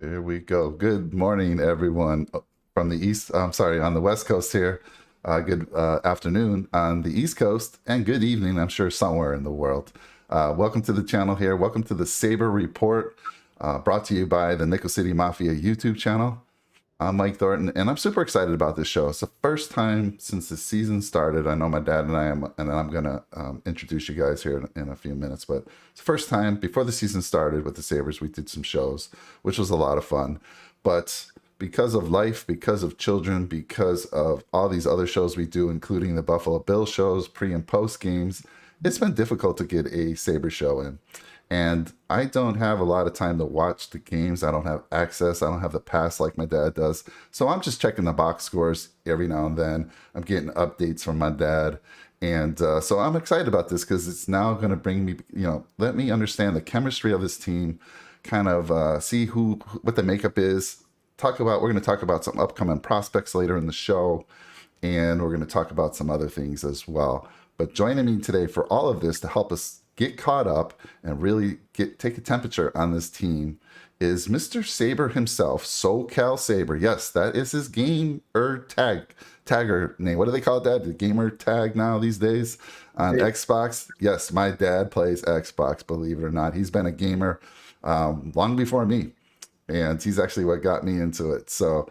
Here we go. Good morning, everyone from the East. I'm sorry, on the West Coast here. Good afternoon on the East Coast, and good evening, I'm sure, somewhere in the world. Welcome to the channel here. Welcome to the Sabre Report, brought to you by the Nickel City Mafia YouTube channel. I'm Mike Thornton, and I'm super excited about this show. It's the first time since the season started. I know my dad and I am, and I'm going to introduce you guys here in a few minutes. But it's the first time before the season started with the Sabres, we did some shows, which was a lot of fun. But because of life, because of children, because of all these other shows we do, including the Buffalo Bill shows, pre and post games, it's been difficult to get a Sabre show in. And I don't have a lot of time to watch the games. I don't have access. I don't have the pass like my dad does. So I'm just checking the box scores every now and then. I'm getting updates from my dad. And so I'm excited about this because it's now going to bring me, let me understand the chemistry of this team, kind of see what the makeup is. We're going to talk about some upcoming prospects later in the show. And we're going to talk about some other things as well. But joining me today for all of this to help us get caught up and really take a temperature on this team is Mr. Sabre himself, SoCalSabre. Yes, that is his tagger name. What do they call that? The gamer tag now these days on Xbox. Yes, my dad plays Xbox, believe it or not. He's been a gamer long before me, and he's actually what got me into it. So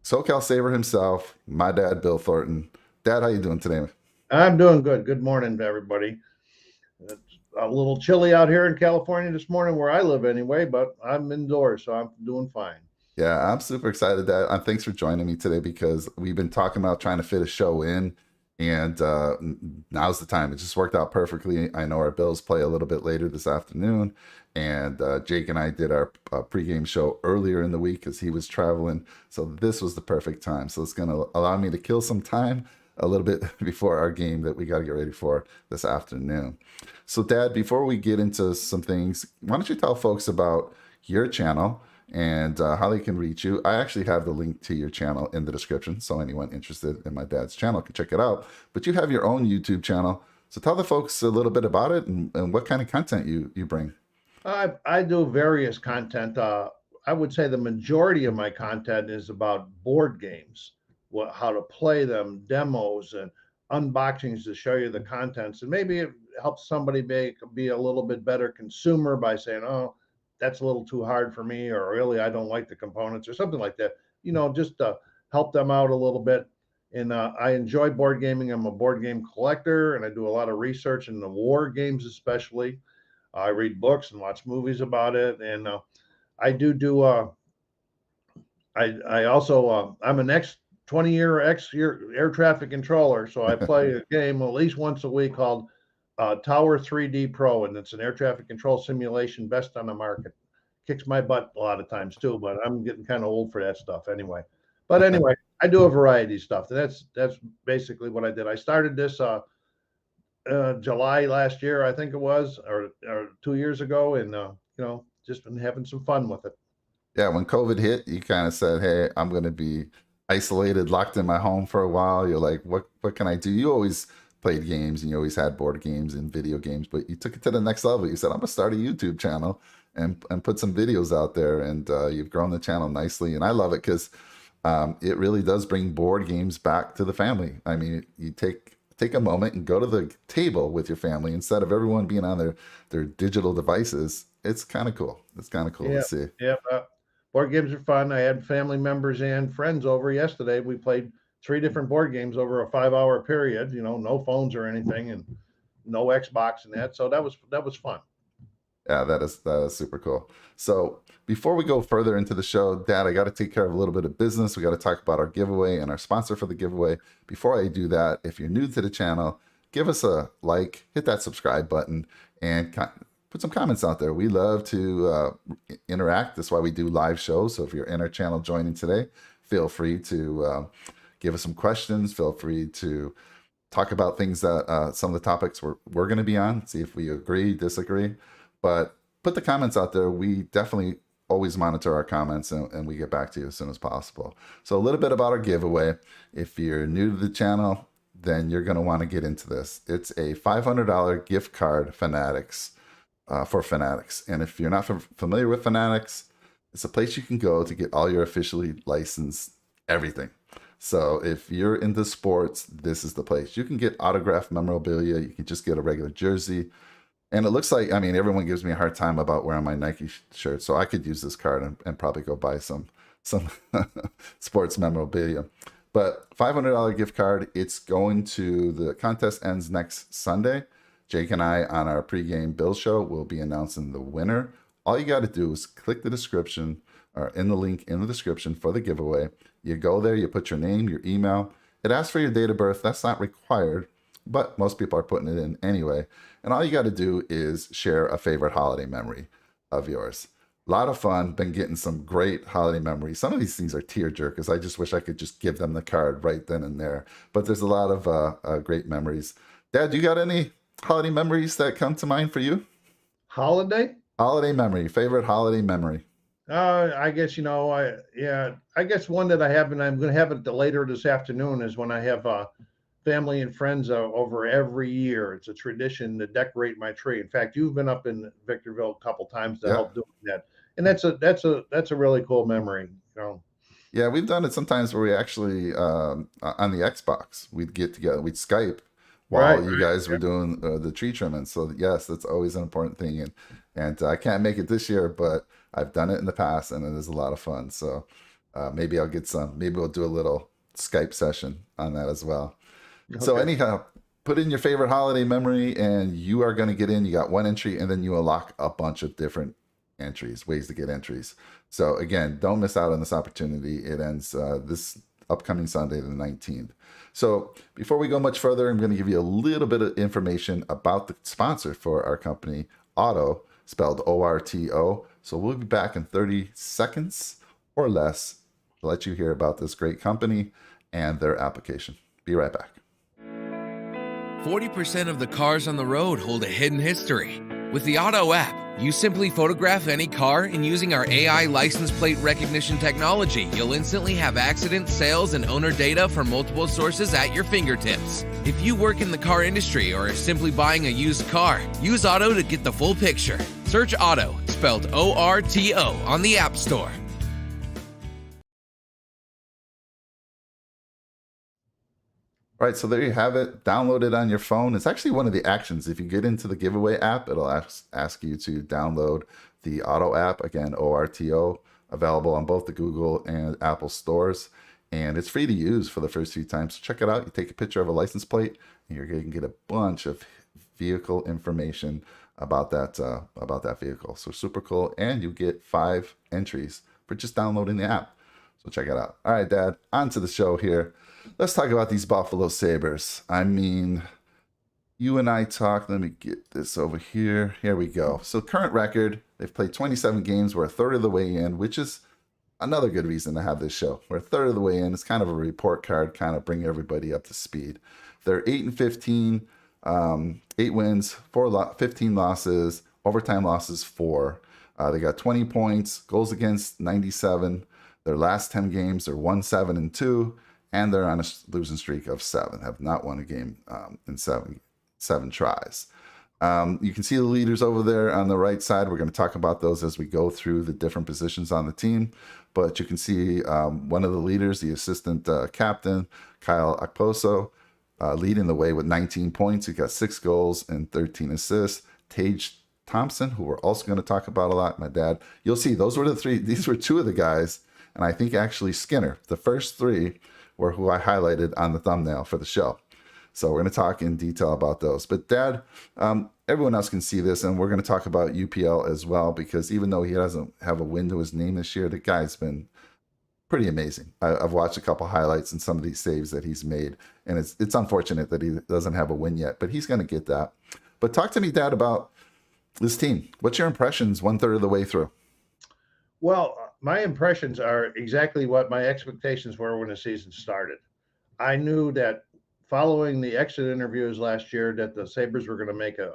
SoCalSabre himself, my dad, Bill Thornton. Dad, how you doing today? I'm doing good. Good morning to everybody. It's a little chilly out here in California this morning where I live anyway, but I'm indoors, so I'm doing fine. Yeah, I'm super excited that thanks for joining me today because we've been talking about trying to fit a show in, and now's the time. It just worked out perfectly. I know our Bills play a little bit later this afternoon, and Jake and I did our pregame show earlier in the week because he was traveling. So this was the perfect time. So it's going to allow me to kill some time a little bit before our game that we got to get ready for this afternoon. So Dad, before we get into some things, why don't you tell folks about your channel and how they can reach you? I actually have the link to your channel in the description, so anyone interested in my dad's channel can check it out. But you have your own YouTube channel. So tell the folks a little bit about it and what kind of content you bring. I do various content. I would say the majority of my content is about board games, how to play them, demos, and unboxings to show you the contents. And maybe it helps somebody be a little bit better consumer by saying, oh, that's a little too hard for me, or really, I don't like the components, or something like that. Just to help them out a little bit. And I enjoy board gaming. I'm a board game collector, and I do a lot of research in the war games, especially. I read books and watch movies about it. And I do. I also I'm an 20-year air traffic controller, so I play a game at least once a week called Tower 3D Pro, and it's an air traffic control simulation, best on the market. Kicks my butt a lot of times too, but I'm getting kind of old for that stuff anyway. But anyway, I do a variety of stuff. That's basically what I did. I started this July last year, I think it was, or 2 years ago, and just been having some fun with it. Yeah, when COVID hit, you kind of said, hey, I'm going to be isolated, locked in my home for a while. You're like, what can I do? You always played games and you always had board games and video games, but you took it to the next level. You said, I'm going to start a YouTube channel and put some videos out there. And you've grown the channel nicely. And I love it because it really does bring board games back to the family. I mean, you take a moment and go to the table with your family instead of everyone being on their digital devices. It's kind of cool. It's kind of cool to see. Yeah. Board games are fun. I had family members and friends over yesterday. We played 3 different board games over a 5-hour period, no phones or anything, and no Xbox and that. So that was fun. Yeah, that is super cool. So before we go further into the show, Dad, I got to take care of a little bit of business. We got to talk about our giveaway and our sponsor for the giveaway. Before I do that, if you're new to the channel, give us a like, hit that subscribe button, and put some comments out there. We love to interact. That's why we do live shows. So if you're in our channel joining today, feel free to give us some questions. Feel free to talk about things that some of the topics we're going to be on. See if we agree, disagree. But put the comments out there. We definitely always monitor our comments and we get back to you as soon as possible. So a little bit about our giveaway. If you're new to the channel, then you're going to want to get into this. It's a $500 gift card Fanatics. For Fanatics. And if you're not familiar with Fanatics, It's a place you can go to get all your officially licensed everything. So if you're into sports, this is the place. You can get autographed memorabilia. You can just get a regular jersey. And it looks like, I mean, everyone gives me a hard time about wearing my Nike shirt. So I could use this card and probably go buy some sports memorabilia. But $500 gift card. It's going to, the contest ends next Sunday. Jake and I on our pregame Bill show will be announcing the winner. All you got to do is click the description or in the link in the description for the giveaway. You go there, you put your name, your email. It asks for your date of birth. That's not required, but most people are putting it in anyway. And all you got to do is share a favorite holiday memory of yours. A lot of fun. Been getting some great holiday memories. Some of these things are tear jerkers. I just wish I could just give them the card right then and there. But there's a lot of great memories. Dad, you got any holiday memories that come to mind for you? Holiday? Holiday memory, favorite holiday memory. I guess, I guess one that I have, and I'm going to have it later this afternoon, is when I have family and friends over every year. It's a tradition to decorate my tree. In fact, you've been up in Victorville a couple times to help doing that, and that's a really cool memory. Yeah, we've done it sometimes where we actually on the Xbox we'd get together, we'd Skype while you guys were doing the tree trimming. So yes, that's always an important thing, and I can't make it this year, but I've done it in the past, and it is a lot of fun. So maybe I'll get some. Maybe we'll do a little Skype session on that as well. Okay. So anyhow, put in your favorite holiday memory, and you are going to get in. You got one entry, and then you unlock a bunch of different entries, ways to get entries. So again, don't miss out on this opportunity. It ends this upcoming Sunday, the 19th. So before we go much further, I'm going to give you a little bit of information about the sponsor for our company, Otto, spelled O-R-T-O. So we'll be back in 30 seconds or less to let you hear about this great company and their application. Be right back. 40% of the cars on the road hold a hidden history. With the Otto app, you simply photograph any car, and using our AI license plate recognition technology, you'll instantly have accident, sales, and owner data from multiple sources at your fingertips. If you work in the car industry or are simply buying a used car, use Otto to get the full picture. Search Otto, spelled O-R-T-O, on the App Store. All right, so there you have it. Download it on your phone. It's actually one of the actions. If you get into the giveaway app, it'll ask you to download the Otto app. Again, O-R-T-O, available on both the Google and Apple stores. And it's free to use for the first few times. So check it out. You take a picture of a license plate, and you're going to get a bunch of vehicle information about that vehicle. So super cool. And you get 5 entries for just downloading the app. So check it out. All right, Dad, on to the show here. Let's talk about these Buffalo Sabres. I mean, you and I talked. Let me get this over here. Here we go. So current record, they've played 27 games. We're a third of the way in, which is another good reason to have this show. We're a third of the way in. It's kind of a report card, kind of bring everybody up to speed. They're 8-15, 8 wins, 15 losses, overtime losses 4. They got 20 points, goals against 97. Their last 10 games, they're 1-7-2. And they're on a losing streak of 7. Have not won a game in seven tries. You can see the leaders over there on the right side. We're going to talk about those as we go through the different positions on the team. But you can see one of the leaders, the assistant captain, Kyle Okposo, leading the way with 19 points. He got 6 goals and 13 assists. Tage Thompson, who we're also going to talk about a lot, my dad. You'll see those were the 3. These were 2 of the guys. And I think actually Skinner, the first 3, were who I highlighted on the thumbnail for the show. So we're going to talk in detail about those. But Dad, everyone else can see this, and we're going to talk about UPL as well, because even though he doesn't have a win to his name this year, the guy's been pretty amazing. I've watched a couple highlights and some of these saves that he's made, and it's unfortunate that he doesn't have a win yet, but he's going to get that. But talk to me, Dad, about this team. What's your impressions 1/3 of the way through? Well, my impressions are exactly what my expectations were when the season started. I knew that following the exit interviews last year that the Sabres were going to make a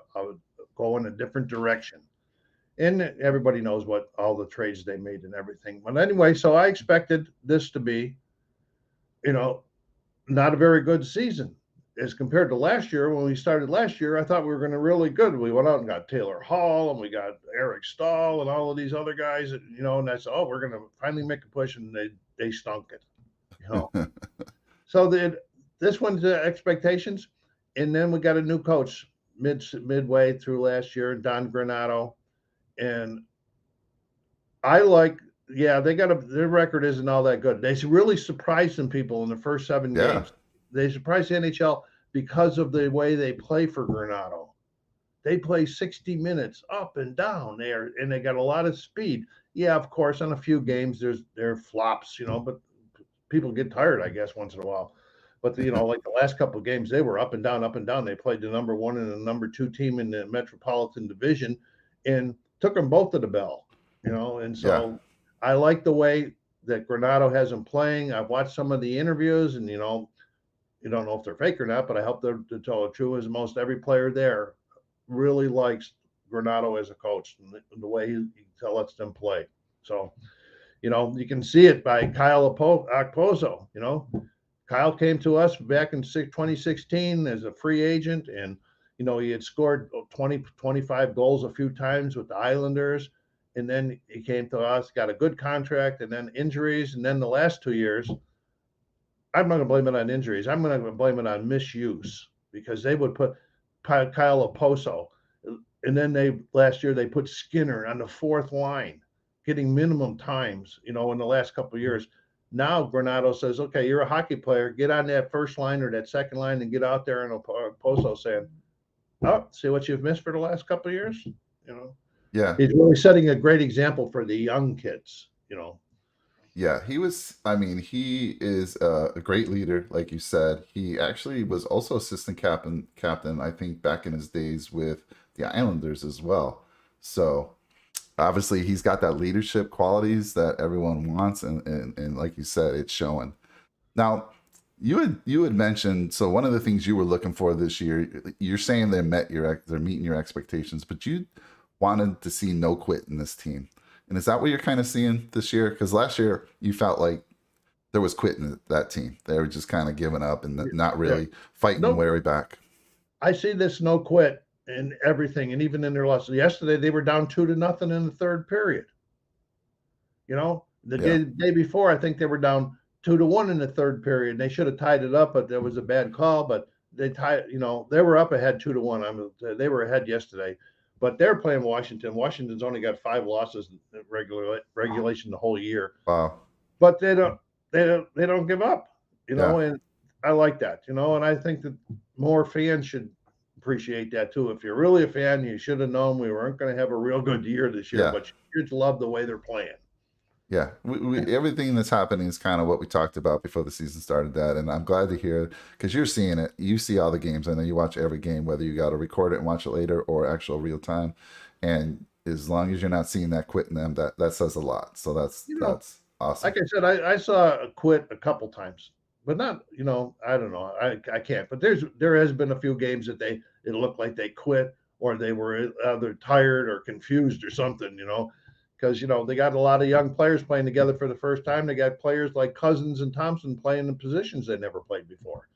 go in a different direction. And everybody knows what all the trades they made and everything. But anyway, so I expected this to be, not a very good season. as compared to last year, when we started last year, I thought we were going to really good. We went out and got Taylor Hall and we got Eric Stahl and all of these other guys, and I said, oh, we're going to finally make a push, and they stunk it. So this one's expectations, and then we got a new coach midway through last year, Don Granato, and their record isn't all that good. They really surprised some people in the first 7 games. They surprised the NHL because of the way they play for Granato. They play 60 minutes up and down there, and they got a lot of speed. Yeah, of course, on a few games there are flops, but people get tired, I guess, once in a while. But like the last couple of games, they were up and down, up and down. They played the number 1 and the number 2 team in the Metropolitan Division, and took them both to the bell. And so I like the way that Granato has them playing. I've watched some of the interviews, and you don't know if they're fake or not, but I hope to tell the truth is most every player there really likes Granato as a coach and the way he lets them play. So, you can see it by Kyle Okposo. Kyle came to us back in 2016 as a free agent, and he had scored 25 goals a few times with the Islanders. And then he came to us, got a good contract, and then injuries. And then the last 2 years, I'm not going to blame it on injuries. I'm going to blame it on misuse, because they would put Kyle Okposo. And then last year they put Skinner on the 4th line, getting minimum times, in the last couple of years. Now Granato says, okay, you're a hockey player. Get on that first line or that second line and get out there. And Okposo saying, oh, see what you've missed for the last couple of years? Yeah. He's really setting a great example for the young kids, Yeah, he is a great leader, like you said. He actually was also assistant captain, I think, back in his days with the Islanders as well. So obviously he's got that leadership qualities that everyone wants, and like you said, it's showing. Now, you had mentioned, so one of the things you were looking for this year, you're saying they're meeting your expectations, but you wanted to see no quit in this team. And is that what you're kind of seeing this year? Because last year you felt like there was quitting in that team. They were just kind of giving up and not really fighting their way back. I see this no quit in everything, and even in their losses. Yesterday they were down 2-0 in the third period. The day before, I think they were down 2-1 in the third period. They should have tied it up, but there was a bad call. But they tied. They were up ahead 2-1. They were ahead yesterday. But they're playing Washington. Washington's only got 5 losses in regulation the whole year. Wow! But they don't give up, and I like that, and I think that more fans should appreciate that too. If you're really a fan, you should have known we weren't going to have a real good year this year, but you should love the way they're playing. Yeah, everything that's happening is kind of what we talked about before the season started, Dad, and I'm glad to hear it, because you're seeing it. You see all the games. I know you watch every game, whether you got to record it and watch it later or actual real time. And as long as you're not seeing that quit in them, that says a lot. So that's awesome. Like I said, I saw a quit a couple times, but not, I don't know. I can't. But there has been a few games that it looked like they quit, or they were either tired or confused or something, because they got a lot of young players playing together for the first time. They got players like Cousins and Thompson playing in positions they never played before.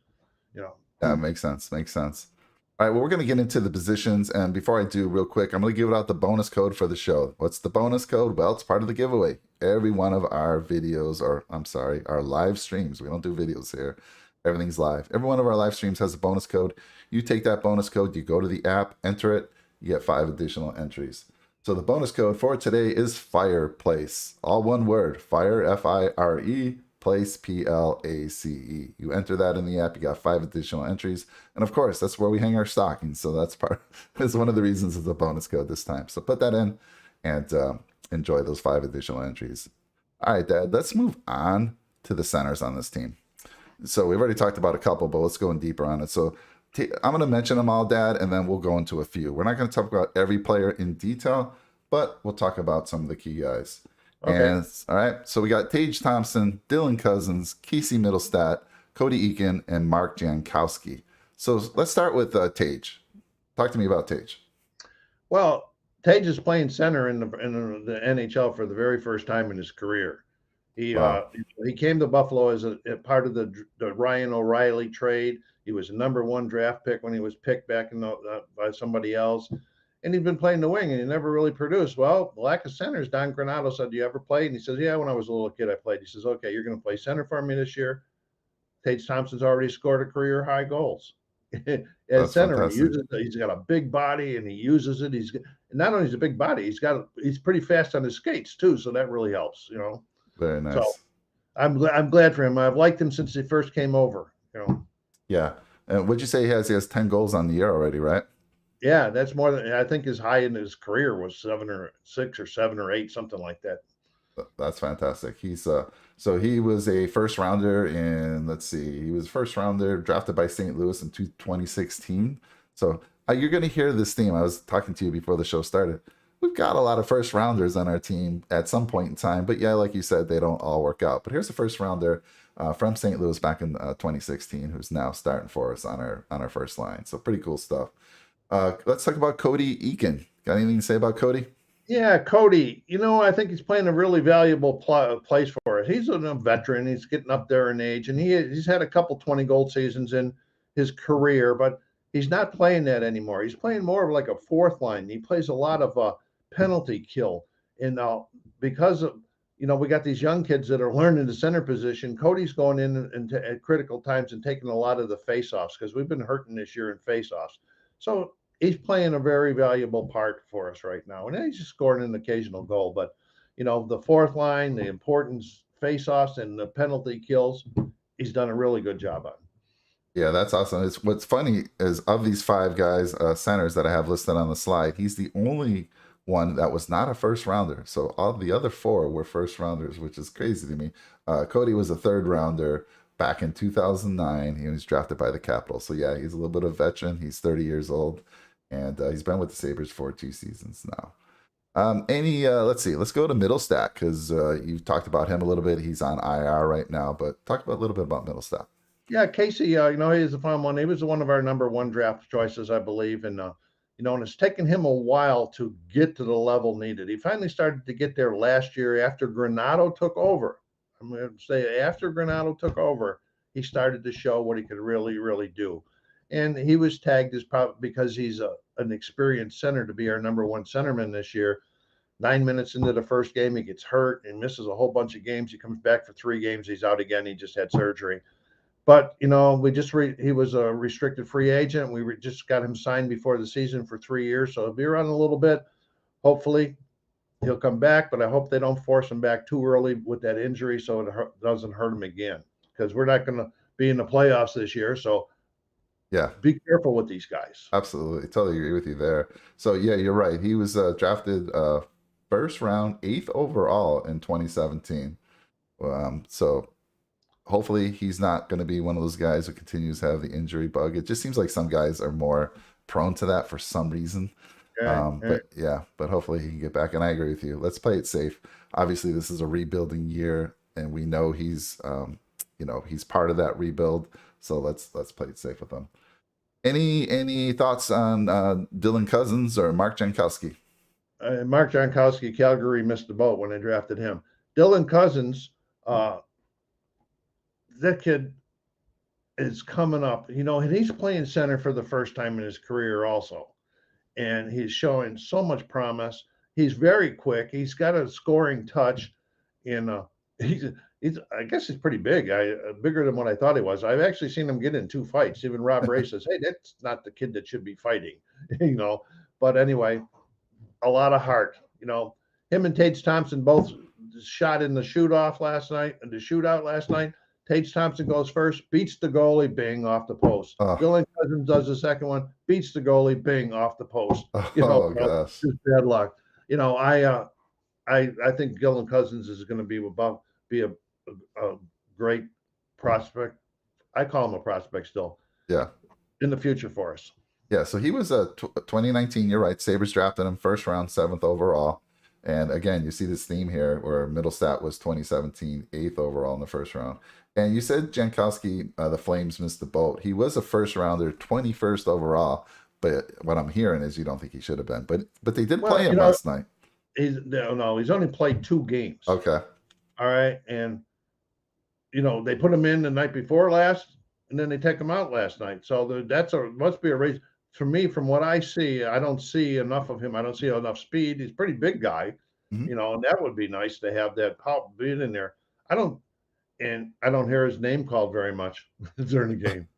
That makes sense. All right, well, we're going to get into the positions, and before I do, real quick, I'm going to give out the bonus code for the show. What's the bonus code? Well, it's part of the giveaway. Every one of our videos, our live streams, we don't do videos here. Everything's live. Every one of our live streams has a bonus code. You take that bonus code, you go to the app, enter it, you get 5 additional entries. So the bonus code for today is fireplace. All one word, fire, F-I-R-E, place, P-L-A-C-E. You enter that in the app, you got 5 additional entries. And of course, that's where we hang our stockings. So that's one of the reasons it's a bonus code this time. So put that in and enjoy those 5 additional entries. All right, Dad, let's move on to the centers on this team. So we've already talked about a couple, but let's go in deeper on it. So I'm going to mention them all, Dad, and then we'll go into a few. We're not going to talk about every player in detail, but we'll talk about some of the key guys. Okay. And all right, so we got Tage Thompson, Dylan Cousins, Casey Middlestat, Cody Eakin, and Mark Jankowski. So let's start with Tage. Talk to me about Tage. Well, Tage is playing center in the NHL for the very first time in his career. He came to Buffalo as a part of the Ryan O'Reilly trade. He was a #1 draft pick when he was picked back by somebody else. And he'd been playing the wing and he never really produced. Well, lack of centers. Don Granato said, "Do you ever play?" And he says, "Yeah, when I was a little kid, I played." He says, "Okay, you're going to play center for me this year." Tage Thompson's already scored a career high goals at That's center. fantastic. He's got a big body and he uses it. Not only is a big body, he's pretty fast on his skates too. So that really helps, Very So nice. I'm glad for him. I've liked him since he first came over. Yeah. And what'd you say he has? He has 10 goals on the year already, right? Yeah, that's more than I think his high in his career was 7 or 6 or 7 or 8, something like that. That's fantastic. He's so he was a first rounder in, let's see, he was first rounder drafted by St. Louis in 2016. So you're going to hear this theme. I was talking to you before the show started. We've got a lot of first rounders on our team at some point in time, but yeah, like you said, they don't all work out. But here's a first rounder from St. Louis back in 2016, who's now starting for us on our first line. So pretty cool stuff. Let's talk about Cody Eakin. Got anything to say about Cody? Yeah, Cody, I think he's playing a really valuable place for us. He's a veteran. He's getting up there in age, and he's had a couple 20-goal seasons in his career, but he's not playing that anymore. He's playing more of like a fourth line. He plays a lot of penalty kill. And because of, we got these young kids that are learning the center position, Cody's going in at critical times and taking a lot of the face-offs because we've been hurting this year in face-offs. So he's playing a very valuable part for us right now. And he's just scoring an occasional goal. But, the fourth line, the importance, face-offs, and the penalty kills, he's done a really good job on. Yeah, that's awesome. What's funny is of these 5 guys, centers that I have listed on the slide, he's the only one that was not a first rounder. So all the other 4 were first rounders, which is crazy to me. Cody was a 3rd rounder back in 2009. He was drafted by the Capitals. So yeah, he's a little bit of a veteran. He's 30 years old, and he's been with the Sabres for 2 seasons now. Let's see, let's go to Middlestat because you've talked about him a little bit. He's on IR right now, but talk about a little bit about Middlestat. Yeah, Casey, he's a fun one. He was one of our #1 draft choices, I believe. And, and it's taken him a while to get to the level needed. He finally started to get there last year after Granato took over. I'm going to say after Granato took over, he started to show what he could really, really do. And he was tagged as probably because he's an experienced center to be our #1 centerman this year. 9 minutes into the first game, he gets hurt and misses a whole bunch of games. He comes back for 3 games. He's out again. He just had surgery. But, he was a restricted free agent. We just got him signed before the season for 3 years. So he'll be around a little bit. Hopefully he'll come back, but I hope they don't force him back too early with that injury so it doesn't hurt him again because we're not going to be in the playoffs this year. So yeah, be careful with these guys. Absolutely. Totally agree with you there. So yeah, you're right. He was drafted first round, 8th overall in 2017. So hopefully he's not going to be one of those guys who continues to have the injury bug. It just seems like some guys are more prone to that for some reason. But hopefully he can get back. And I agree with you. Let's play it safe. Obviously, this is a rebuilding year, and we know he's part of that rebuild. So let's play it safe with him. Any thoughts on Dylan Cousins or Mark Jankowski? Mark Jankowski, Calgary missed the boat when they drafted him. Dylan Cousins, that kid is coming up, and he's playing center for the first time in his career also. And he's showing so much promise. He's very quick. He's got a scoring touch. And I guess he's pretty big. Bigger than what I thought he was. I've actually seen him get in 2 fights. Even Rob Ray says, "Hey, that's not the kid that should be fighting," But anyway, a lot of heart. Him and Tage Thompson both shot in the shootout last night. Tage Thompson goes first, beats the goalie, bing, off the post. Dylan Cousins does the second one, beats the goalie, bing, off the post. Gosh. Just bad luck. I think Dylan Cousins is going to be a great prospect. I call him a prospect still. Yeah. In the future for us. Yeah, so he was 2019, you're right. Sabres drafted him first round, 7th overall. And again, you see this theme here where Middlestat was 2017, 8th overall in the first round. And you said Jankowski, the Flames missed the boat. He was a first rounder, 21st overall. But what I'm hearing is you don't think he should have been. But they did play him last night. He's only played 2 games. Okay. All right. And, they put him in the night before last. and then they take him out last night. So must be a reason. For me, from what I see, I don't see enough of him. I don't see enough speed. He's a pretty big guy, Mhm. and that would be nice to have that power being in there. I don't hear his name called very much during the game.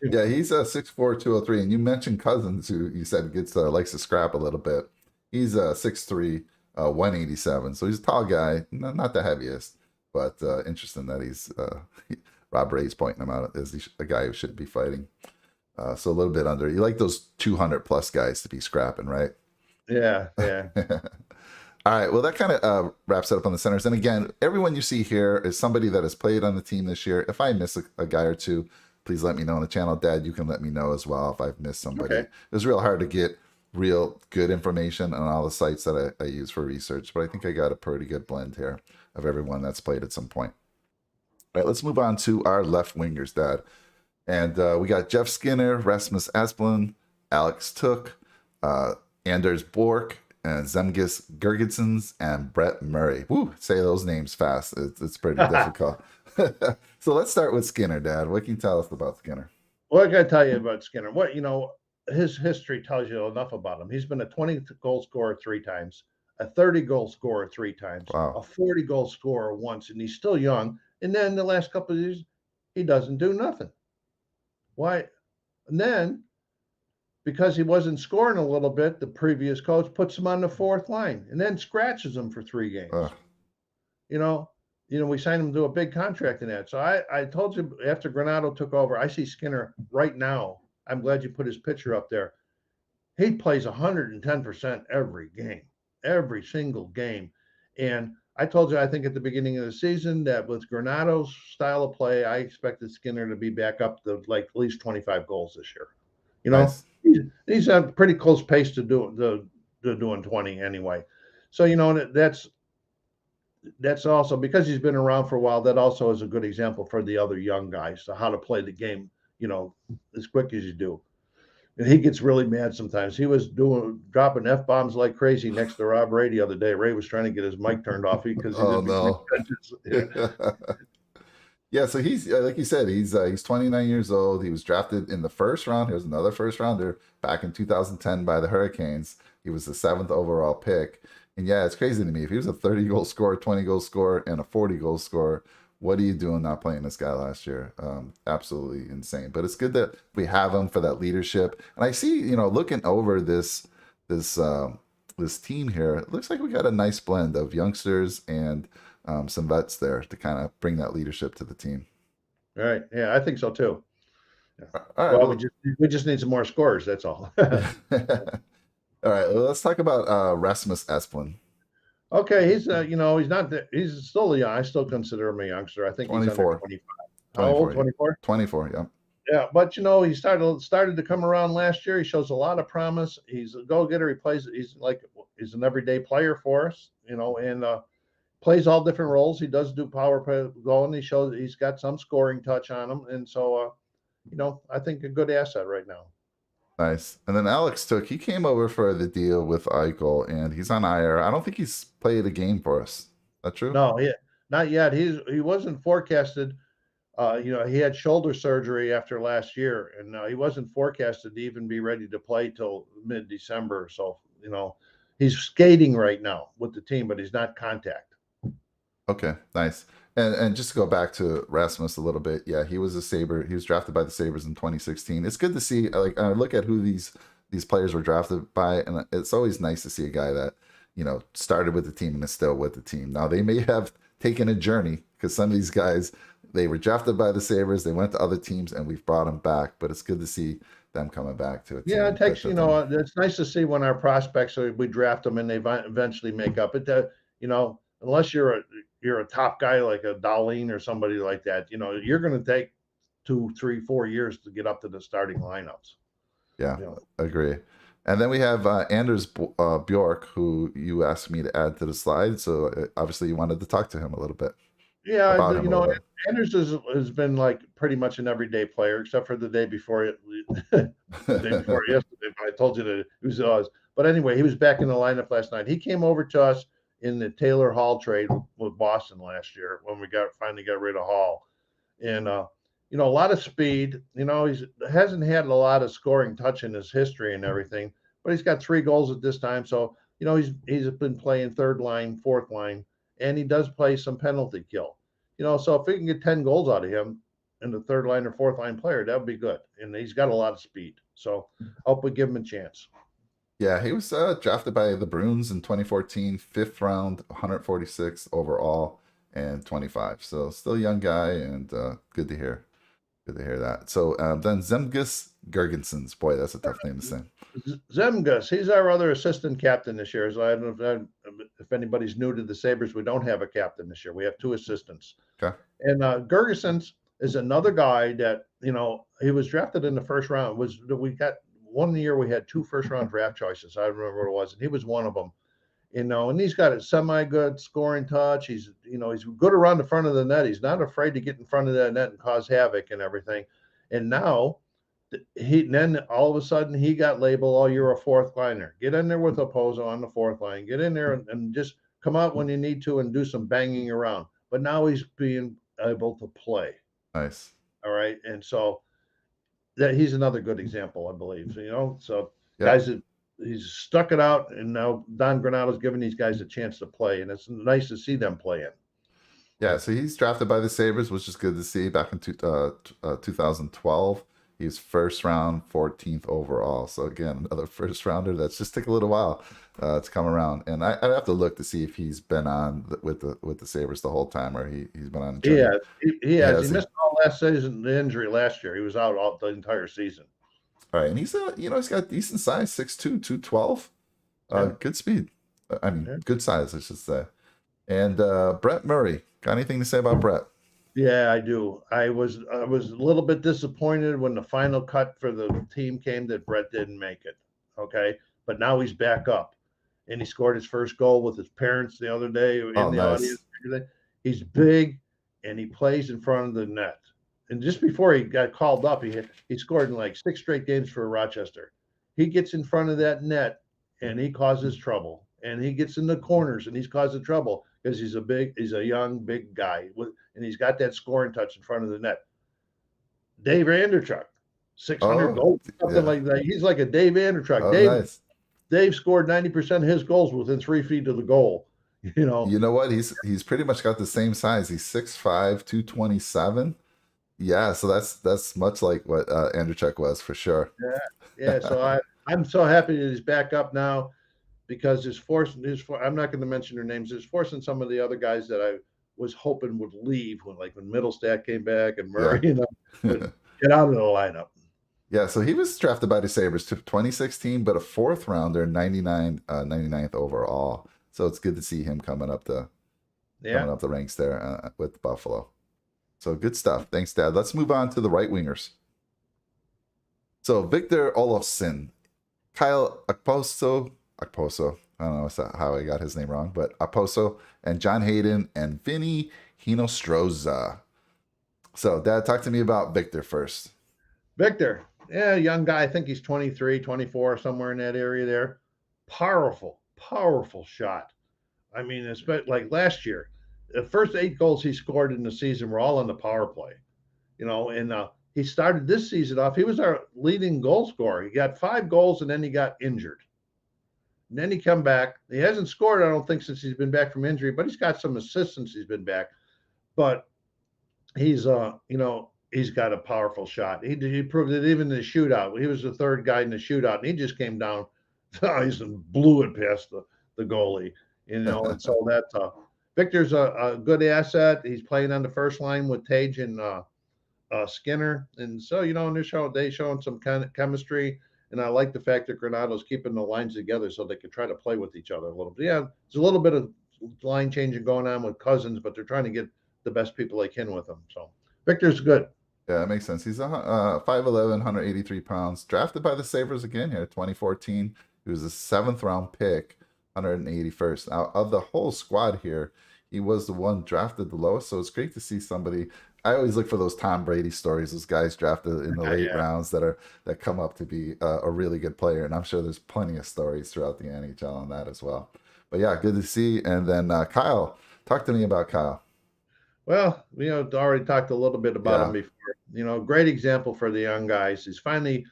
Yeah, he's 6'4", 203, and you mentioned Cousins, who you said gets likes to scrap a little bit. He's 6'3", 187, so he's a tall guy, not the heaviest, but interesting that he's Rob Ray's pointing him out as a guy who should be fighting. So a little bit under. You like those 200 plus guys to be scrapping, right? Yeah. All right. Well, that kind of wraps it up on the centers. And again, everyone you see here is somebody that has played on the team this year. If I miss a guy or two, please let me know on the channel. Dad, you can let me know as well if I've missed somebody. Okay. It was real hard to get real good information on all the sites that I use for research, but I think I got a pretty good blend here of everyone that's played at some point. All right, let's move on to our left wingers, Dad. And we got Jeff Skinner, Rasmus Asplund, Alex Took, Anders Bork, and Zemgus Girgensons, and Brett Murray. Woo, say those names fast. It's pretty difficult. So let's start with Skinner, Dad. What can you tell us about Skinner? What I got to tell you about Skinner? His history tells you enough about him. He's been a 20-goal scorer 3 times, a 30-goal scorer 3 times, Wow. a 40-goal scorer once, and he's still young. And then the last couple of years, he doesn't do nothing. Why? And then, because he wasn't scoring a little bit, the previous coach puts him on the 4th line and then scratches him for 3 games. We signed him to a big contract in that. So I told you after Granato took over, I see Skinner right now. I'm glad you put his picture up there. He plays 110% every game, every single game. And I told you, I think at the beginning of the season that with Granato's style of play, I expected Skinner to be back up to like at least 25 goals this year. Nice. He's at a pretty close pace to doing 20 anyway. So, that's also because he's been around for a while. That also is a good example for the other young guys to how to play the game, as quick as you do. And he gets really mad sometimes. He was dropping F-bombs like crazy next to Rob Ray the other day. Ray was trying to get his mic turned off because he didn't. No. Yeah, so he's like you said, he's 29 years old. He was drafted in the 1st round. He was another 1st rounder back in 2010 by the Hurricanes. He was the 7th overall pick. And yeah, it's crazy to me. If he was a 30-goal scorer, 20-goal scorer, and a 40-goal scorer, what are you doing not playing this guy last year? Absolutely insane. But it's good that we have him for that leadership. And I see, looking over this team here, it looks like we got a nice blend of youngsters and some vets there to kind of bring that leadership to the team. Right. Yeah, I think so too. All right. Well, we just need some more scorers. That's all. All right. Well, let's talk about Rasmus Asplund. Okay, he's he's still young. I still consider him a youngster. I think 24. He's under 25. How old? 24. 24. Yeah. Yeah, but he started to come around last year. He shows a lot of promise. He's a go-getter. He plays. He's an everyday player for us. And plays all different roles. He does do power play going. He shows he's got some scoring touch on him, and so I think a good asset right now. Nice. And then Alex Took, he came over for the deal with Eichel, and he's on IR. I don't think he's played a game for us. Is that true? No, not yet. He wasn't forecasted. He had shoulder surgery after last year, and he wasn't forecasted to even be ready to play till mid-December. So, he's skating right now with the team, but he's not contact. Okay, nice. And just to go back to Rasmus a little bit, yeah, he was a Sabre. He was drafted by the Sabres in 2016. It's good to see. I look at who these players were drafted by, and it's always nice to see a guy that started with the team and is still with the team. Now they may have taken a journey because some of these guys, they were drafted by the Sabres, they went to other teams, and we've brought them back. But it's good to see them coming back to it. Yeah, it takes it's nice to see when our prospects we draft them and they eventually make up. Unless you're a top guy like a Darlene or somebody like that, you're going to take 2, 3, 4 years to get up to the starting lineups. Yeah, agree. And then we have Anders Bjork, who you asked me to add to the slide. So obviously you wanted to talk to him a little bit. Yeah, Anders has been like pretty much an everyday player, except for the day before yesterday. But I told you that it was but anyway, he was back in the lineup last night. He came over to us in the Taylor Hall trade with Boston last year when we finally got rid of Hall, and a lot of speed. He's hasn't had a lot of scoring touch in his history and everything, but he's got 3 goals at this time. So, he's been playing third line, fourth line, and he does play some penalty kill. So if we can get 10 goals out of him in the third line or fourth line player, that would be good. And he's got a lot of speed. So I hope we give him a chance. Yeah, he was drafted by the Bruins in 2014, 5th round, 146 overall, and 25. So still a young guy, and good to hear. Good to hear that. So then Zemgus Girgensons. Boy, that's a tough name to say. Zemgus, he's our other assistant captain this year. So I don't know if anybody's new to the Sabres. We don't have a captain this year. We have 2 assistants. Okay. And Girgensons is another guy that, he was drafted in the first round. We got one year we had 2 first-round draft choices. I don't remember what it was, and he was one of them. And he's got a semi-good scoring touch. He's good around the front of the net. He's not afraid to get in front of that net and cause havoc and everything. And now then all of a sudden he got labeled, oh, you're a fourth liner. Get in there with Oposo on the fourth line. Get in there and just come out when you need to and do some banging around. But now he's being able to play. Nice. All right. And so that he's another good example, I believe. So Yeah. guys that he's stuck it out, and now Don Granato's giving these guys a chance to play, and it's nice to see them playing. Yeah, so he's drafted by the Sabres, which is good to see. Back in 2012, he's first round, 14th overall. So again, another first rounder that's just took a little while to come around. And I'd have to look to see if he's been on with the Sabres the whole time, or he's been on. He has. He missed all last season, the injury last year. He was out all the entire season. All right, and he's he's got decent size, 6'2", 212. Good speed. Good size, I should say. And Brett Murray. Got anything to say about Brett? Yeah, I do. I was a little bit disappointed when the final cut for the team came that Brett didn't make it. Okay, but now he's back up, and he scored his first goal with his parents the other day in the audience. He's big, and he plays in front of the net. And just before he got called up, he scored in like 6 straight games for Rochester. He gets in front of that net, and he causes trouble. And he gets in the corners, and he's causing trouble because he's a young, big guy, and he's got that scoring touch in front of the net. Dave Anderchuk, 600 goals, something like that. He's like a Dave Anderchuk. Nice. Dave scored 90% of his goals within 3 feet of the goal. You know what? He's pretty much got the same size. He's 6'5", 227. Yeah, so that's much like what Anderchuk was for sure. Yeah. So I'm so happy that he's back up now, because I'm not going to mention their names. It's forcing some of the other guys that I was hoping would leave when Middlestat came back and Murray, get out of the lineup. Yeah, so he was drafted by the Sabres to 2016, but a 4th rounder, 99th overall. So it's good to see him coming up the ranks there with Buffalo. So good stuff. Thanks, Dad. Let's move on to the right wingers. So Victor Olofsson, Kyle Okposo, I don't know how I got his name wrong, but Okposo, and John Hayden, and Vinny Hinostroza. So Dad, talk to me about Victor first. Victor, young guy. I think he's 23, 24, somewhere in that area there. Powerful shot. I mean, especially like last year, the first 8 goals he scored in the season were all on the power play. And he started this season off. He was our leading goal scorer. He got 5 goals, and then he got injured. And then he come back. He hasn't scored, I don't think, since he's been back from injury, but he's got some assists since he's been back. But he's he's got a powerful shot. He proved it even in the shootout. He was the 3rd guy in the shootout, and he just came down and blew it past the goalie. And so that's Victor's a good asset. He's playing on the first line with Tage and Skinner, and so they showing some kind of chemistry. And I like the fact that Granato's keeping the lines together so they can try to play with each other a little bit. Yeah, there's a little bit of line changing going on with Cousins, but they're trying to get the best people they can with them. So Victor's good. Yeah, that makes sense. He's 5'11", 183 pounds. Drafted by the Sabres again here, 2014. He was a 7th round pick, 181st. Now, of the whole squad here, he was the one drafted the lowest. So it's great to see somebody. I always look for those Tom Brady stories, those guys drafted in the late rounds that come up to be a really good player. And I'm sure there's plenty of stories throughout the NHL on that as well. But yeah, good to see. And then Kyle, talk to me about Kyle. Well, already talked a little bit about him Yeah, before. Great example for the young guys. He's finally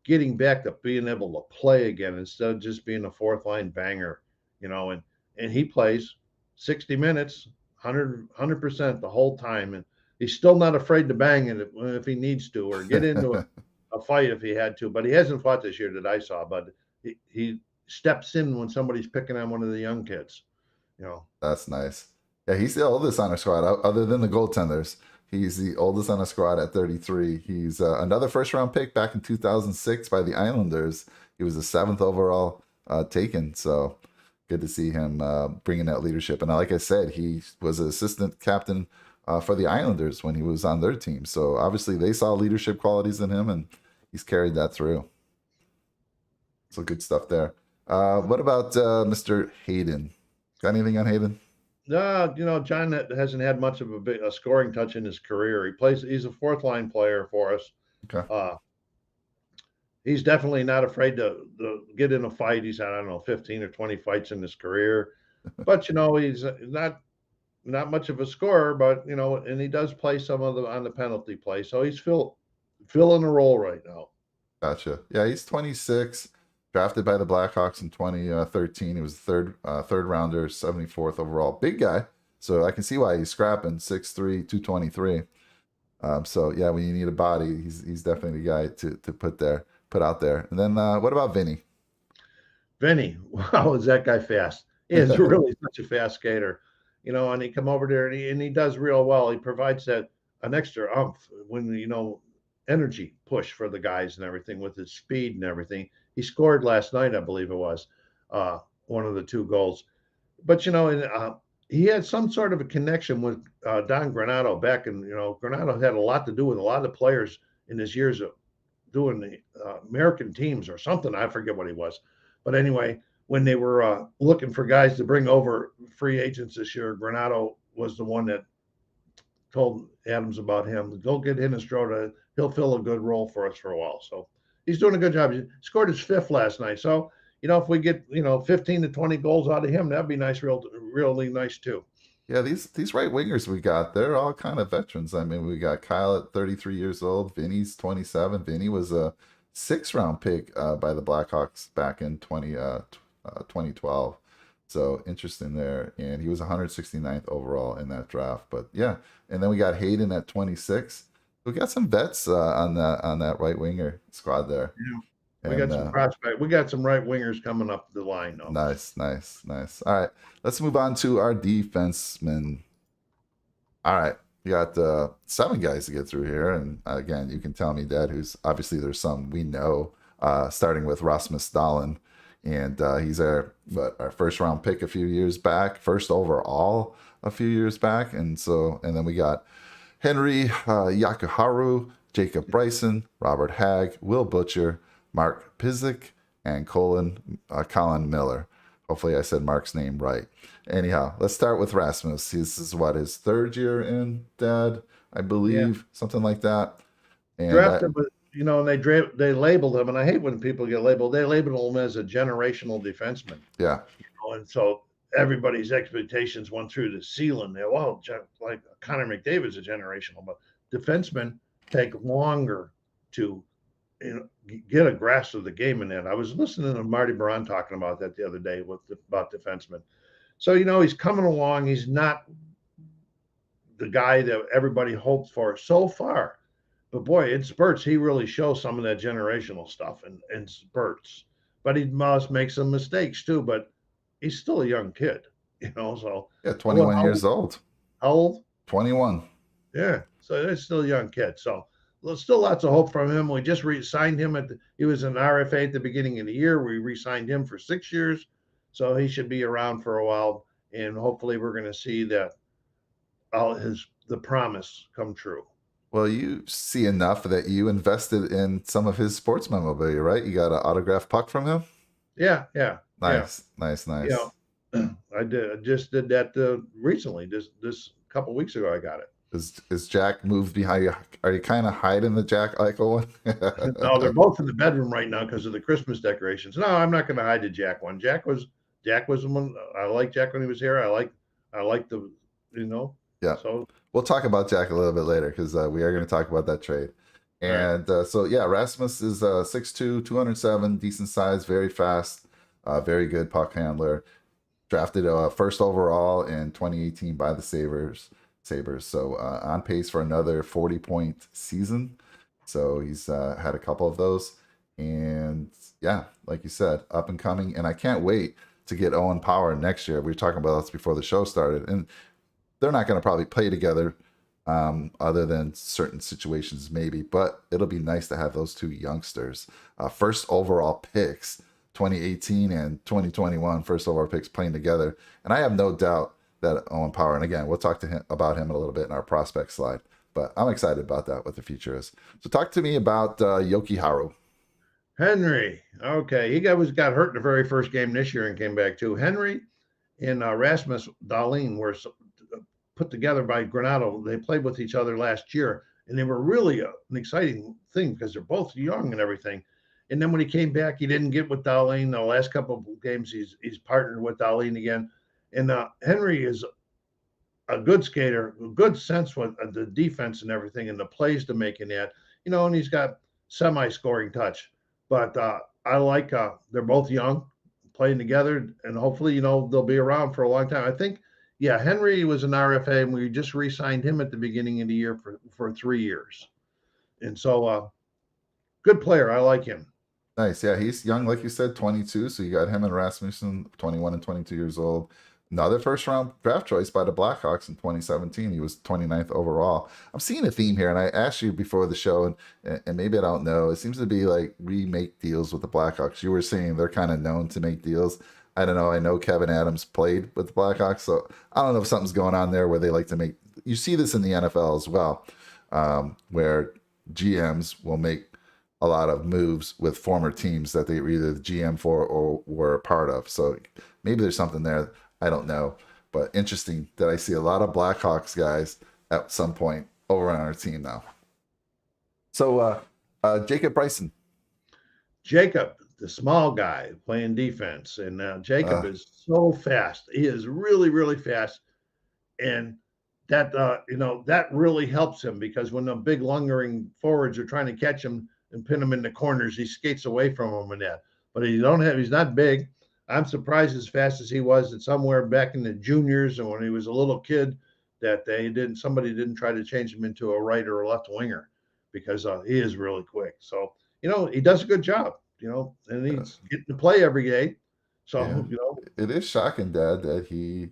getting back to being able to play again instead of just being a fourth line banger, and he plays 60 minutes, 100% the whole time. And he's still not afraid to bang it if he needs to or get into a fight if he had to. But he hasn't fought this year that I saw. But he steps in when somebody's picking on one of the young kids, you know. that's nice. Yeah, he's the oldest on our squad, other than the goaltenders. He's the oldest on the squad at 33. He's another first round pick back in 2006 by the Islanders. He was the 7th overall taken. So good to see him bringing that leadership. And like I said, he was an assistant captain for the Islanders when he was on their team. So obviously they saw leadership qualities in him, and he's carried that through. So good stuff there. What about Mr. Hayden? Got anything on Hayden? No, John hasn't had much of a scoring touch in his career. He's a fourth line player for us. Okay. He's definitely not afraid to get in a fight. He's had, I don't know, 15 or 20 fights in his career, but he's not much of a scorer. But and he does play some of on the penalty play, so he's filling a role right now. Gotcha. Yeah, he's 26. Drafted by the Blackhawks in 2013. He was the third rounder, 74th overall. Big guy. So I can see why he's scrapping 6'3", 223. So yeah, when you need a body, he's definitely the guy to put out there. And then what about Vinny? Vinny, wow, is that guy fast? He is really such a fast skater. And he come over there and he does real well. He provides an extra umph when energy push for the guys and everything with his speed and everything. He scored last night, I believe it was, one of the 2 goals. But he had some sort of a connection with Don Granato back, and Granato had a lot to do with a lot of the players in his years of doing the American teams or something. I forget what he was, but anyway, when they were looking for guys to bring over free agents this year, Granato was the one that told Adams about him. Go get Hinestroda. He'll fill a good role for us for a while. So he's doing a good job. He scored his 5th last night. So, if we get, 15 to 20 goals out of him, that'd be nice, really nice too. Yeah, these right wingers we got, they're all kind of veterans. I mean, we got Kyle at 33 years old. Vinny's 27. Vinny was a 6th round pick by the Blackhawks back in 2012. So interesting there. And he was 169th overall in that draft. But yeah, and then we got Hayden at 26. We got some vets on that right winger squad there. Yeah. We got some prospect. We got some right wingers coming up the line, though. Nice. All right, let's move on to our defensemen. All right, we got 7 guys to get through here, and again, you can tell me that who's obviously there's some we know, starting with Rasmus Dahlin, and he's our first round pick a few years back, first overall a few years back, and then we got Henry Yakuharu, Jacob Bryson, Robert Hagg, Will Butcher, Mark Pizik, and Colin Miller. Hopefully I said Mark's name right. Anyhow, let's start with Rasmus. This is what, his 3rd year in, Dad, I believe, something like that. And drafted, and they labeled him, and I hate when people get labeled. They labeled him as a generational defenseman. Yeah. And so everybody's expectations went through the ceiling. They like Connor McDavid's a generational, but defensemen take longer to get a grasp of the game in that. I was listening to Marty Baron talking about that the other day about defensemen. So he's coming along. He's not the guy that everybody hoped for so far, but boy, in spurts he really shows some of that generational stuff in spurts. But he must make some mistakes too. But he's still a young kid, So yeah, 21 years old. How old? 21. Yeah, so he's still a young kid. So there's still lots of hope from him. We just re-signed him he was an RFA at the beginning of the year. We re-signed him for 6 years, so he should be around for a while. And hopefully, we're going to see that the promise come true. Well, you see enough that you invested in some of his sports memorabilia, right? You got an autographed puck from him. Yeah. Nice. I did. I just did that recently. This couple weeks ago, I got it. Is Jack moved behind you? Are you kind of hiding the Jack Eichel one? No, they're both in the bedroom right now because of the Christmas decorations. No, I'm not going to hide the Jack one. Jack was the one. I liked Jack when he was here. I like the. Yeah. So we'll talk about Jack a little bit later because we are going to talk about that trade. And so, yeah, Rasmus is 6'2", 207, decent size, very fast, very good puck handler. Drafted first overall in 2018 by the Sabres. So on pace for another 40-point season. So he's had a couple of those. And yeah, like you said, up and coming. And I can't wait to get Owen Power next year. We were talking about this before the show started. And they're not going to probably play together other than certain situations maybe. But it'll be nice to have those two youngsters. First overall picks, 2018 and 2021 first overall picks playing together. And I have no doubt that Owen Power, and again, we'll talk to him about him a little bit in our prospect slide. But I'm excited about that, what the future is. So talk to me about Yoki Haru. Henry. Okay. He got hurt in the very first game this year and came back too. Henry and Rasmus Dahlin were put together by Granado. They played with each other last year, and they were really an exciting thing because they're both young and everything. And then when he came back, he didn't get with Dahlin. The last couple of games, he's partnered with Dahlin again. And Henry is a good skater, a good sense with the defense and everything, and the plays to make in that. And he's got semi-scoring touch. But I like they're both young, playing together, and hopefully, they'll be around for a long time. I think, Henry was an RFA, and we just re-signed him at the beginning of the year for 3 years. And so, good player. I like him. Nice. Yeah, he's young, like you said, 22. So you got him and Rasmussen, 21 and 22 years old. Another first-round draft choice by the Blackhawks in 2017. He was 29th overall. I'm seeing a theme here, and I asked you before the show, and maybe I don't know. It seems to be like remake deals with the Blackhawks. You were saying they're kind of known to make deals. I don't know. I know Kevin Adams played with the Blackhawks, so I don't know if something's going on there where they like to make. You see this in the NFL as well, where GMs will make a lot of moves with former teams that they were either the GM for or were a part of. So maybe there's something there. I don't know, but interesting that I see a lot of Blackhawks guys at some point over on our team now. So Jacob Bryson. Jacob, the small guy playing defense, and Jacob is so fast. He is really, really fast, and that that really helps him because when the big lungering forwards are trying to catch him and pin him in the corners, he skates away from them and that. But he's not big. I'm surprised as fast as he was that somewhere back in the juniors and when he was a little kid that somebody didn't try to change him into a right or a left winger because he is really quick. So, he does a good job, and he's getting to play every day. So, it is shocking, Dad, that he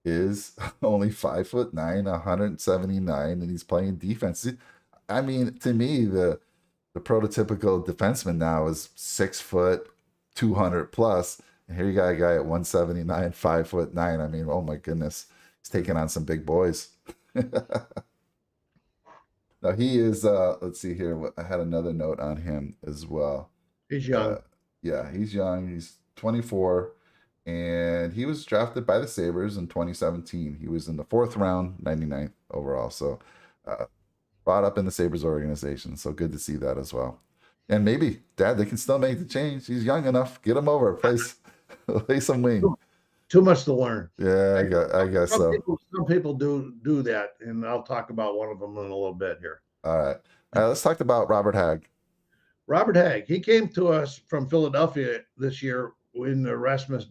is only 5'9", 179, and he's playing defense. I mean, to me, the prototypical defenseman now is 6 foot, 200 plus. And here you got a guy at 179, 5'9". I mean, oh my goodness, he's taking on some big boys. Now he is. Let's see here. I had another note on him as well. He's young. Yeah, he's young. He's 24, and he was drafted by the Sabres in 2017. He was in the 4th round, 99th overall. So brought up in the Sabres organization. So good to see that as well. And maybe, Dad, they can still make the change. He's young enough. Get him over. Play some wing. Too much to learn. Yeah, I guess so. Some people do that, and I'll talk about one of them in a little bit here. All right. Let's talk about Robert Hagg. Robert Hagg. He came to us from Philadelphia this year in the Rasmus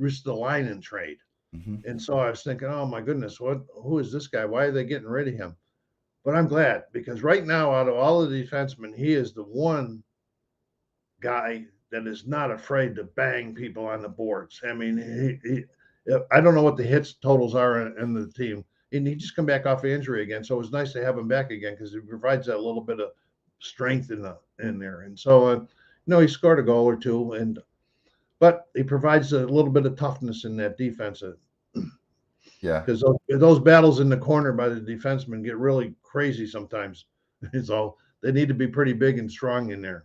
Ristolainen trade. Mm-hmm. And so I was thinking, oh, my goodness, who is this guy? Why are they getting rid of him? But I'm glad because right now, out of all the defensemen, he is the one guy that is not afraid to bang people on the boards. I mean, I don't know what the hits totals are in the team, and he just come back off injury again. So it was nice to have him back again because it provides that little bit of strength in there. And so, he scored a goal or two, but he provides a little bit of toughness in that defense. Yeah, because those battles in the corner by the defensemen get really crazy sometimes. So they need to be pretty big and strong in there.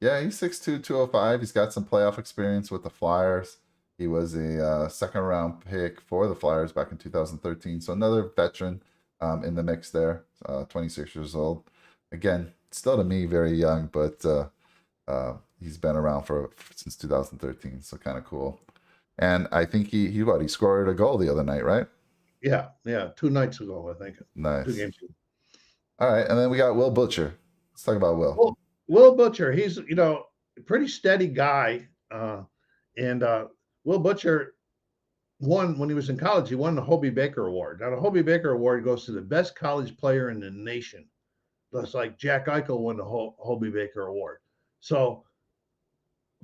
Yeah, he's 6'2", 205. He's got some playoff experience with the Flyers. He was a second-round pick for the Flyers back in 2013. So another veteran in the mix there, 26 years old. Again, still to me very young, but he's been around since 2013. So kind of cool. And I think he scored a goal the other night, right? Yeah, 2 nights ago, I think. 2 Nice. games ago. All right, and then we got Will Butcher. Let's talk about Will. Well, Will Butcher, he's a pretty steady guy, and Will Butcher won when he was in college. He won the Hobie Baker Award. Now, the Hobie Baker Award goes to the best college player in the nation. That's like Jack Eichel won the Hobie Baker Award. So,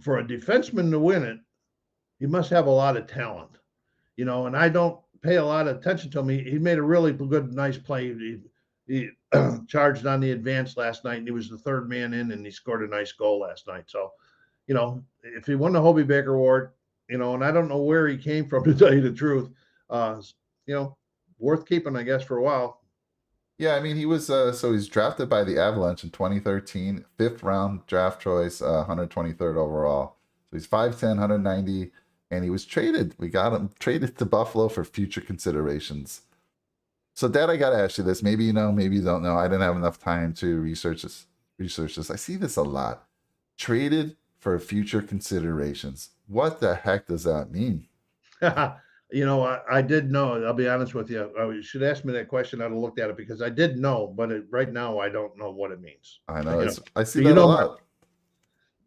for a defenseman to win it, he must have a lot of talent, And I don't pay a lot of attention to him. He made a really good, nice play. He charged on the advance last night, and he was the third man in, and he scored a nice goal last night. So, if he won the Hobie Baker Award, and I don't know where he came from to tell you the truth, worth keeping, I guess, for a while. Yeah, I mean, he was so he's drafted by the Avalanche in 2013, fifth round draft choice, 123rd overall. So he's 5'10", 190, and he was traded. We got him traded to Buffalo for future considerations. So, Dad, I got to ask you this. Maybe you know, maybe you don't know. I didn't have enough time to research this. I see this a lot. Traded for future considerations. What the heck does that mean? I did know. I'll be honest with you. You should ask me that question. I'd have looked at it because I did know, but right now I don't know what it means. I know. I see that a lot.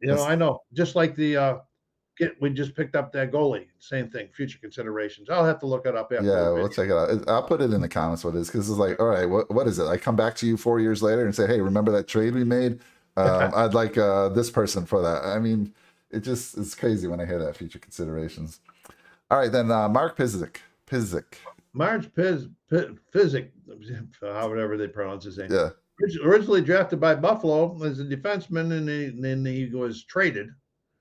I know. Just like we just picked up that goalie. Same thing. Future considerations. I'll have to look it up. Yeah, we'll check it out. I'll put it in the comments what it is, because it's like, all right, what is it? I come back to you 4 years later and say, hey, remember that trade we made? I'd like this person for that. I mean, it's crazy when I hear that, future considerations. All right, then Mark Pysyk. Mark Pysyk, however they pronounce his name. Yeah. Originally drafted by Buffalo as a defenseman, and then he was traded.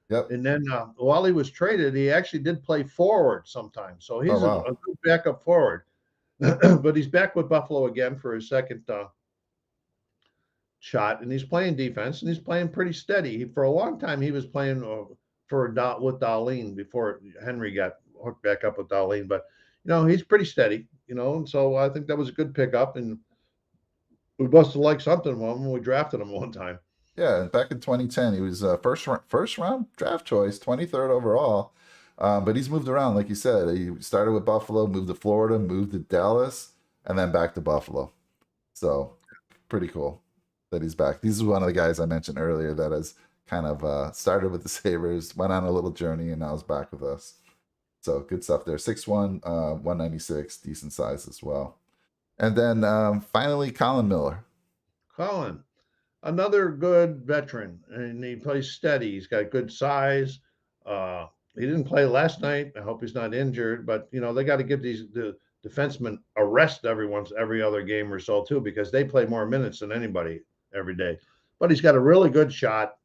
Yep. And then while he was traded, he actually did play forward sometimes. So he's a good backup forward. But he's back with Buffalo again for his second shot, and he's playing defense, and he's playing pretty steady. For a long time, he was playing with Dahlin before Henry got hooked back up with Dahlin. But, he's pretty steady, and so I think that was a good pickup, and we must have liked something when we drafted him one time. Yeah, back in 2010, he was first round draft choice, 23rd overall. But he's moved around, like you said. He started with Buffalo, moved to Florida, moved to Dallas, and then back to Buffalo. So pretty cool that he's back. He's one of the guys I mentioned earlier that has kind of started with the Sabres, went on a little journey, and now is back with us. So good stuff there. 6'1", 196, decent size as well. And then finally, Colin Miller. Colin. Another good veteran, and he plays steady. He's got good size. He didn't play last night. I hope he's not injured, but they got to give the defensemen a rest every other game or so too, because they play more minutes than anybody every day. But he's got a really good shot.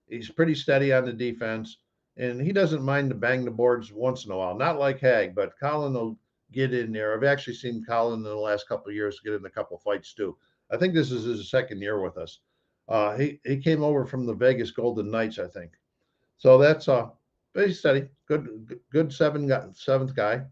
He's pretty steady on the defense, and he doesn't mind to bang the boards once in a while. Not like Hag, but Colin will get in there. I've actually seen Colin in the last couple of years get in a couple of fights too. I think this is his second year with us. He came over from the Vegas Golden Knights, I think. So that's very steady. Good seventh guy.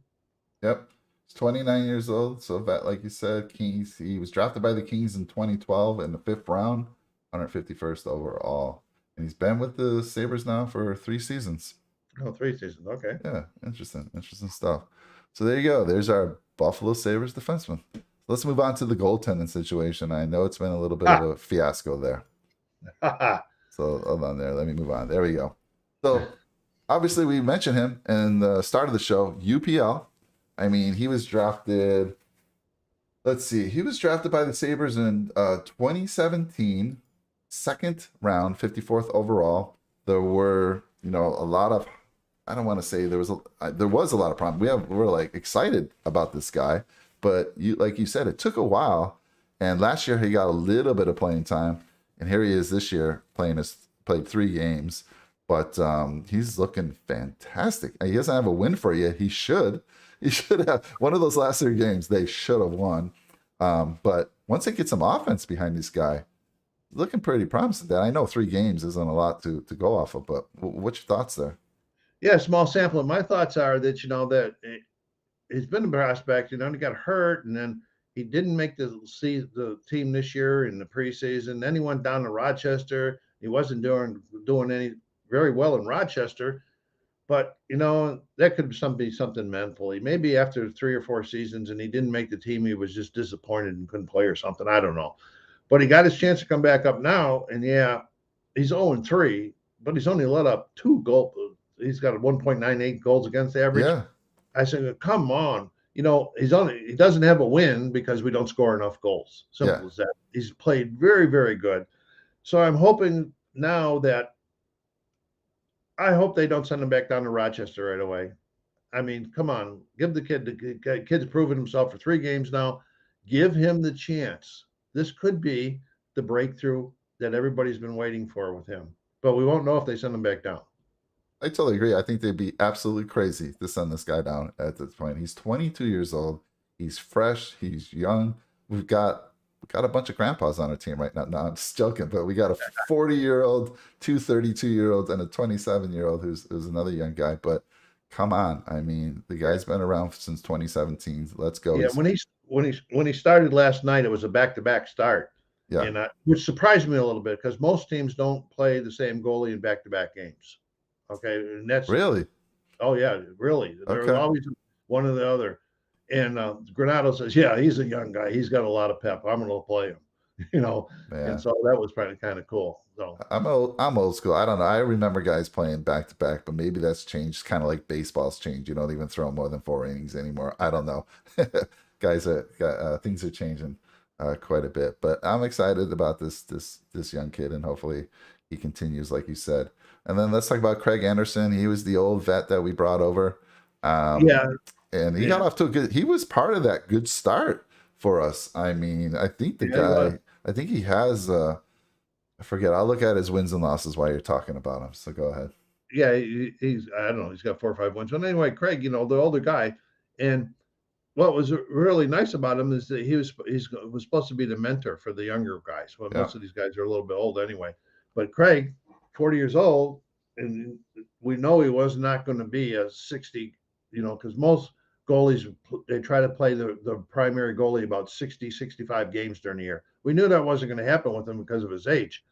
Yep. He's 29 years old. So that, like you said, Kings. He was drafted by the Kings in 2012 in the 5th round, 151st overall. And he's been with the Sabres now for 3 seasons. Oh, 3 seasons. Okay. Yeah, interesting stuff. So there you go. There's our Buffalo Sabres defenseman. Let's move on to the goaltending situation. I know it's been a little bit of a fiasco there. So hold on there. Let me move on. There we go. So obviously we mentioned him in the start of the show, UPL. I mean, he was drafted. Let's see. He was drafted by the Sabres in 2017, 2nd round, 54th overall. There were, a lot of, I don't want to say there was a lot of problems. We're like excited about this guy. But like you said, it took a while. And last year he got a little bit of playing time. And here he is this year played 3 games. But he's looking fantastic. He doesn't have a win for you. He should. He should have. One of those last 3 games, they should have won. But once they get some offense behind this guy, looking pretty promising. That I know 3 games isn't a lot to go off of. But what's your thoughts there? Yeah, small sample. My thoughts are that, that he's been a prospect, he got hurt, and then he didn't make the team this year in the preseason. Then he went down to Rochester. He wasn't doing any very well in Rochester, But that could be something mentally. Maybe after 3 or 4 seasons and he didn't make the team, he was just disappointed and couldn't play or something. I don't know. But he got his chance to come back up now, and yeah, he's 0-3, but he's only let up 2 goals. He's got a 1.98 goals against average. Yeah. I said, come on. He doesn't have a win because we don't score enough goals. Simple as that. He's played very, very good. So I'm hoping now that I hope they don't send him back down to Rochester right away. I mean, come on, give the kid's proven himself for 3 games now. Give him the chance. This could be the breakthrough that everybody's been waiting for with him. But we won't know if they send him back down. I totally agree. I think they'd be absolutely crazy to send this guy down at this point. He's 22 years old. He's fresh. He's young. We've got a bunch of grandpas on our team right now. No, I'm just joking, but we got a 40-year-old, 2 32-year-olds, and a 27-year-old who's another young guy. But come on, I mean, the guy's been around since 2017. Let's go. Yeah, when he started last night, it was a back-to-back start. Yeah, and which surprised me a little bit because most teams don't play the same goalie in back-to-back games. Okay, and that's really. Oh yeah, really. They're Okay. always one or the other. And Granato says, "Yeah, he's a young guy. He's got a lot of pep. I'm going to play him." Man. And so that was probably kind of cool. So I'm old school. I don't know. I remember guys playing back to back, but maybe that's changed. Kind of like baseball's changed. You don't even throw more than 4 innings anymore. I don't know. Guys, things are changing quite a bit. But I'm excited about this young kid, and hopefully he continues, like you said. And then let's talk about Craig Anderson. He was the old vet that we brought over. yeah, And he got off to a good. He was part of that good start for us. I mean, I think the guy. I think he has. I forget. I'll look at his wins and losses while you're talking about him. So go ahead. Yeah, he's I don't know. He's got 4 or 5 wins. But anyway, Craig, the older guy, and what was really nice about him is that he was supposed to be the mentor for the younger guys. Well, most of these guys are a little bit old anyway. But Craig, 40 years old, and we know he was not going to be a 60. Because most goalies, they try to play the primary goalie about 60, 65 games during the year. We knew that wasn't going to happen with him because of his age,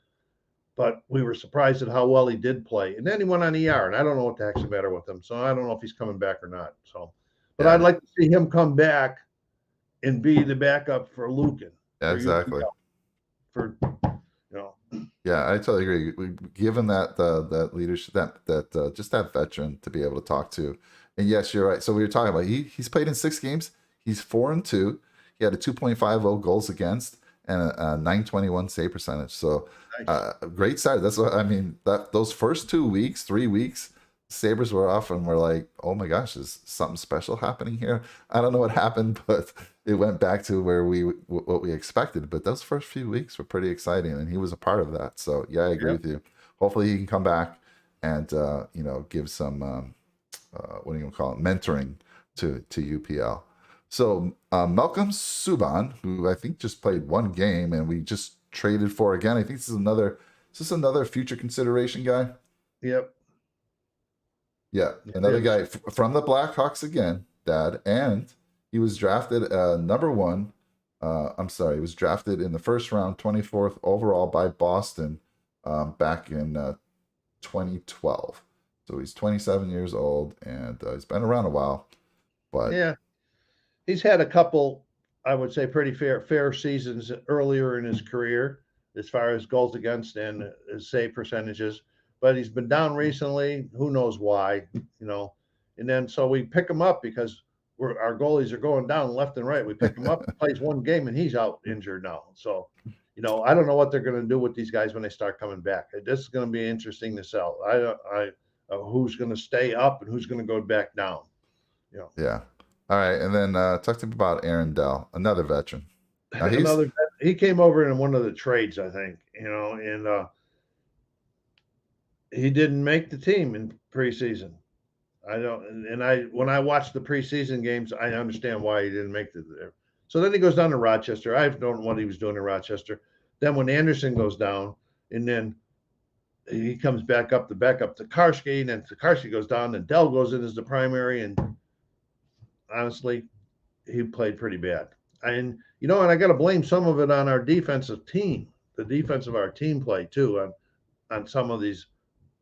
but we were surprised at how well he did play. And then he went on ER, and I don't know what the heck's the matter with him. So I don't know if he's coming back or not. So, but I'd like to see him come back and be the backup for Lukin. Exactly. Yeah, I totally agree. Given that leadership, that just that veteran to be able to talk to. And yes, you're right. So we were talking about he's played in 6 games. He's 4-2. He had a 2.50 goals against and a 921 save percentage. So nice. Great start. That's what I mean. Those first 3 weeks, Sabres were off, and we're like, oh my gosh, is something special happening here? I don't know what happened, but it went back to what we expected. But those first few weeks were pretty exciting, and he was a part of that. So yeah, I agree with you. Hopefully he can come back and give some what do you call it, mentoring to UPL. So Malcolm Subban, who I think just played 1 game, and we just traded for again. I think this is another future consideration guy. Yep. Yeah, another guy from the Blackhawks again, Dad, and he was drafted number 1. He was drafted in the first round, 24th overall by Boston back in 2012. So he's 27 years old, and he's been around a while. But yeah, he's had a couple, I would say, pretty fair seasons earlier in his career as far as goals against and his save percentages. But he's been down recently. Who knows why? And then so we pick him up because our goalies are going down left and right. We pick him up, plays 1 game, and he's out injured now. So, I don't know what they're going to do with these guys when they start coming back. This is going to be interesting to sell. Who's going to stay up and who's going to go back down. Yeah. All right. And then talk to me about Aaron Dell, another veteran. He came over in one of the trades, I think, and he didn't make the team in preseason. When I watched the preseason games, I understand why he didn't make it there. So then he goes down to Rochester. I don't know what he was doing in Rochester. Then when Anderson goes down, and then he comes back up to Karski, and then Karski goes down, and Dell goes in as the primary, and honestly, he played pretty bad. And I got to blame some of it on our defensive team, the defense of our team play too, on some of these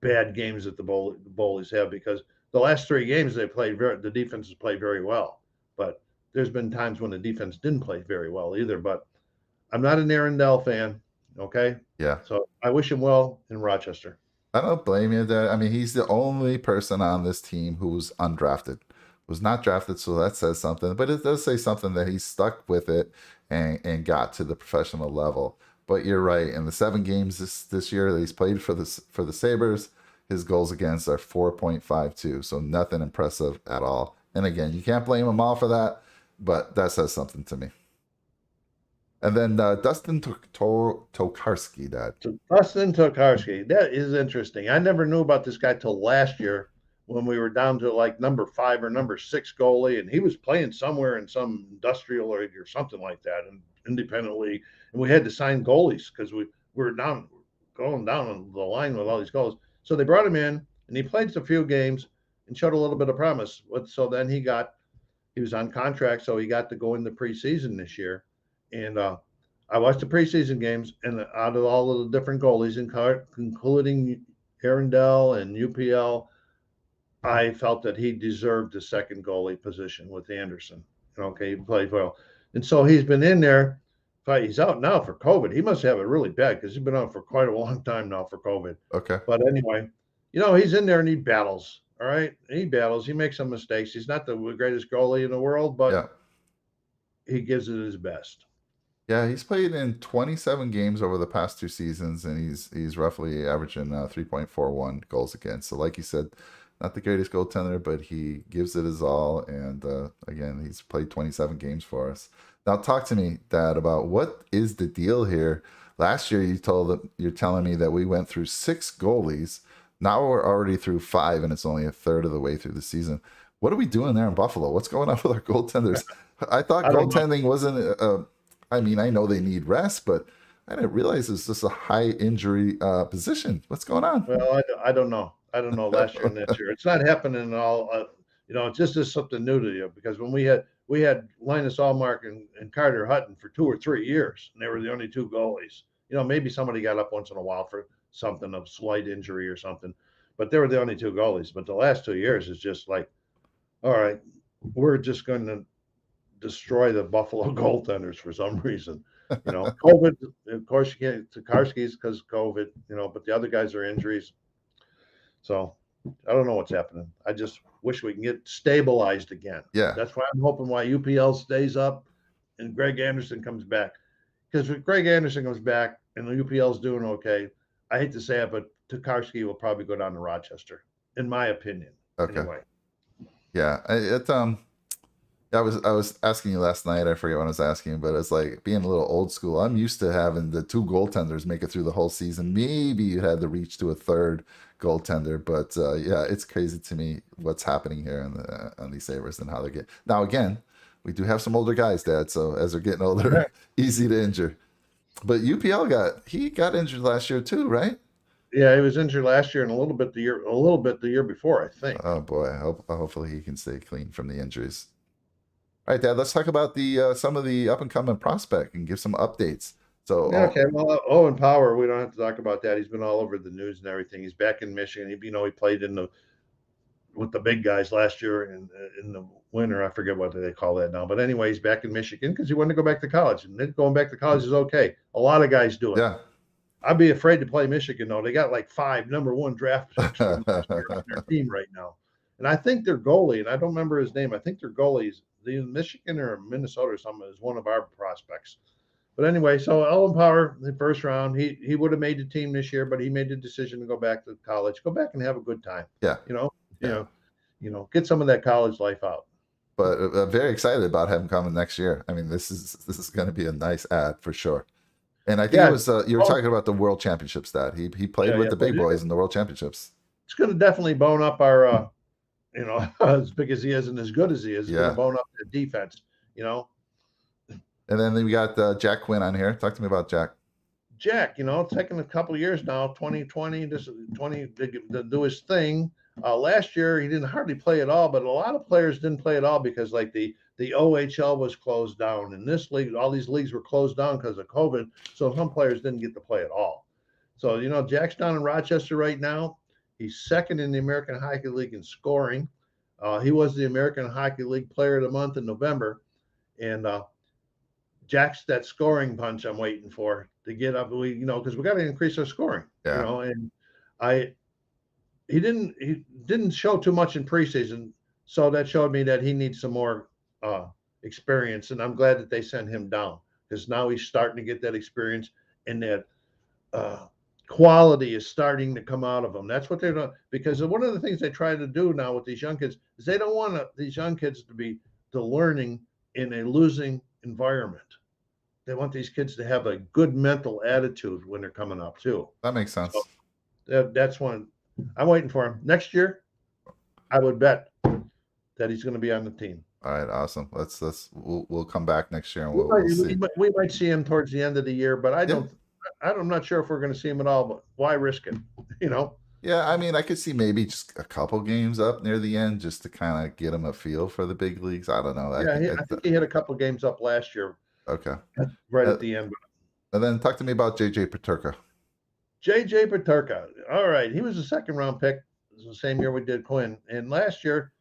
bad games that the Bullies have, because the last 3 games they played, the defense has played very well. But there's been times when the defense didn't play very well either. But I'm not an Aaron Dell fan. Okay. Yeah. So I wish him well in Rochester. I don't blame you there. I mean, he's the only person on this team who's undrafted, was not drafted, so that says something. But it does say something that he stuck with it and got to the professional level. But you're right. In the 7 games this year that he's played for the Sabres, his goals against are 4.52, so nothing impressive at all. And again, you can't blame them all for that, but that says something to me. And then Dustin Tokarski, Dad. Dustin Tokarski, that is interesting. I never knew about this guy till last year when we were down to like number 5 or number 6 goalie, and he was playing somewhere in some industrial league or something like that, and independently. And we had to sign goalies because we were going down on the line with all these goals. So they brought him in, and he played a few games and showed a little bit of promise. So then he was on contract, so he got to go in the preseason this year. And I watched the preseason games, and out of all of the different goalies, including Arundel and UPL, I felt that he deserved the second goalie position with Anderson. Okay, he played well. And so he's been in there. He's out now for COVID. He must have it really bad because he's been out for quite a long time now for COVID. Okay. But anyway, he's in there and he battles. All right. He battles. He makes some mistakes. He's not the greatest goalie in the world, but he gives it his best. Yeah, he's played in 27 games over the past 2 seasons, and he's roughly averaging 3.41 goals against. So like you said, not the greatest goaltender, but he gives it his all. And again, he's played 27 games for us. Now talk to me, Dad, about what is the deal here. Last year you're telling me that we went through 6 goalies. Now we're already through 5, and it's only a third of the way through the season. What are we doing there in Buffalo? What's going on with our goaltenders? I thought goaltending wasn't I mean, I know they need rest, but I didn't realize it's just a high injury position. What's going on? Well, I don't know. I don't know last year and this year. It's not happening at all. It's just something new to you, because when we had Linus Allmark and Carter Hutton for 2 or 3 years, and they were the only 2 goalies. Maybe somebody got up once in a while for something of slight injury or something, but they were the only 2 goalies. But the last 2 years is just like, all right, we're just going to destroy the Buffalo goaltenders for some reason. COVID, of course, you can't. Tokarski's because of COVID, but the other guys are injuries. So I don't know what's happening. I just wish we can get stabilized again. Yeah. That's why I'm hoping why UPL stays up and Greg Anderson comes back. Because if Greg Anderson comes back and the UPL's doing okay, I hate to say it, but Tokarski will probably go down to Rochester, in my opinion. Okay. Anyway. Yeah. I was asking you last night. I forget what I was asking, but it's like being a little old school. I'm used to having the 2 goaltenders make it through the whole season. Maybe you had to reach to a 3rd goaltender, but yeah, it's crazy to me what's happening here on these Sabres and how they get. Now again, we do have some older guys, Dad. So as they're getting older, easy to injure. But UPL got injured last year too, right? Yeah, he was injured last year and a little bit the year before, I think. Oh boy, hopefully he can stay clean from the injuries. All right, Dad, let's talk about the some of the up-and-coming prospect and give some updates. So okay, well, Owen Power, we don't have to talk about that. He's been all over the news and everything. He's back in Michigan. He played with the big guys last year in the winter. I forget what they call that now. But anyway, he's back in Michigan because he wanted to go back to college. And then going back to college is okay. A lot of guys do it. Yeah. I'd be afraid to play Michigan, though. They got like 5 number 1 draft picks on their team right now. And I think their goalie, and I don't remember his name, I think their goalie's the Michigan or Minnesota or something, is one of our prospects. But anyway, so Owen Power, the first round, he would have made the team this year, but he made the decision to go back to college, go back and have a good time. Yeah. Get some of that college life out. But I'm very excited about him coming next year. I mean, this is going to be a nice ad for sure. And I think it was you were talking about the World Championships, Dad. He played with the big boys in the World Championships. It's going to definitely bone up our as big as he is and as good as he is, it's going to bone up the defense, And then we got Jack Quinn on here. Talk to me about Jack. Jack, it's taken a couple of years now, 2020, to do his thing. Last year, he didn't hardly play at all, but a lot of players didn't play at all because like the OHL was closed down. In this league, all these leagues were closed down because of COVID. So some players didn't get to play at all. So, Jack's down in Rochester right now. He's second in the American Hockey League in scoring. He was the American Hockey League Player of the Month in November, and Jack's that scoring punch I'm waiting for to get up. Because we got to increase our scoring. Yeah. And he didn't show too much in preseason, so that showed me that he needs some more experience, and I'm glad that they sent him down because now he's starting to get that experience, and that quality is starting to come out of him. That's what they're doing, because one of the things they try to do now with these young kids is they don't want these young kids to be learning in a losing environment. They want these kids to have a good mental attitude when they're coming up too. That makes sense. So that's one I'm waiting for him. Next year, I would bet that he's going to be on the team. All right, awesome. We'll come back next year and we'll see. We might see him towards the end of the year, but I'm not sure if we're going to see him at all. But why risk it? Yeah, I mean, I could see maybe just a couple games up near the end just to kind of get him a feel for the big leagues. I don't know. I think he hit a couple games up last year. Okay. Right at the end. And then talk to me about JJ Peterka. JJ Peterka. All right. He was a second round pick. It was the same year we did Quinn. And last year,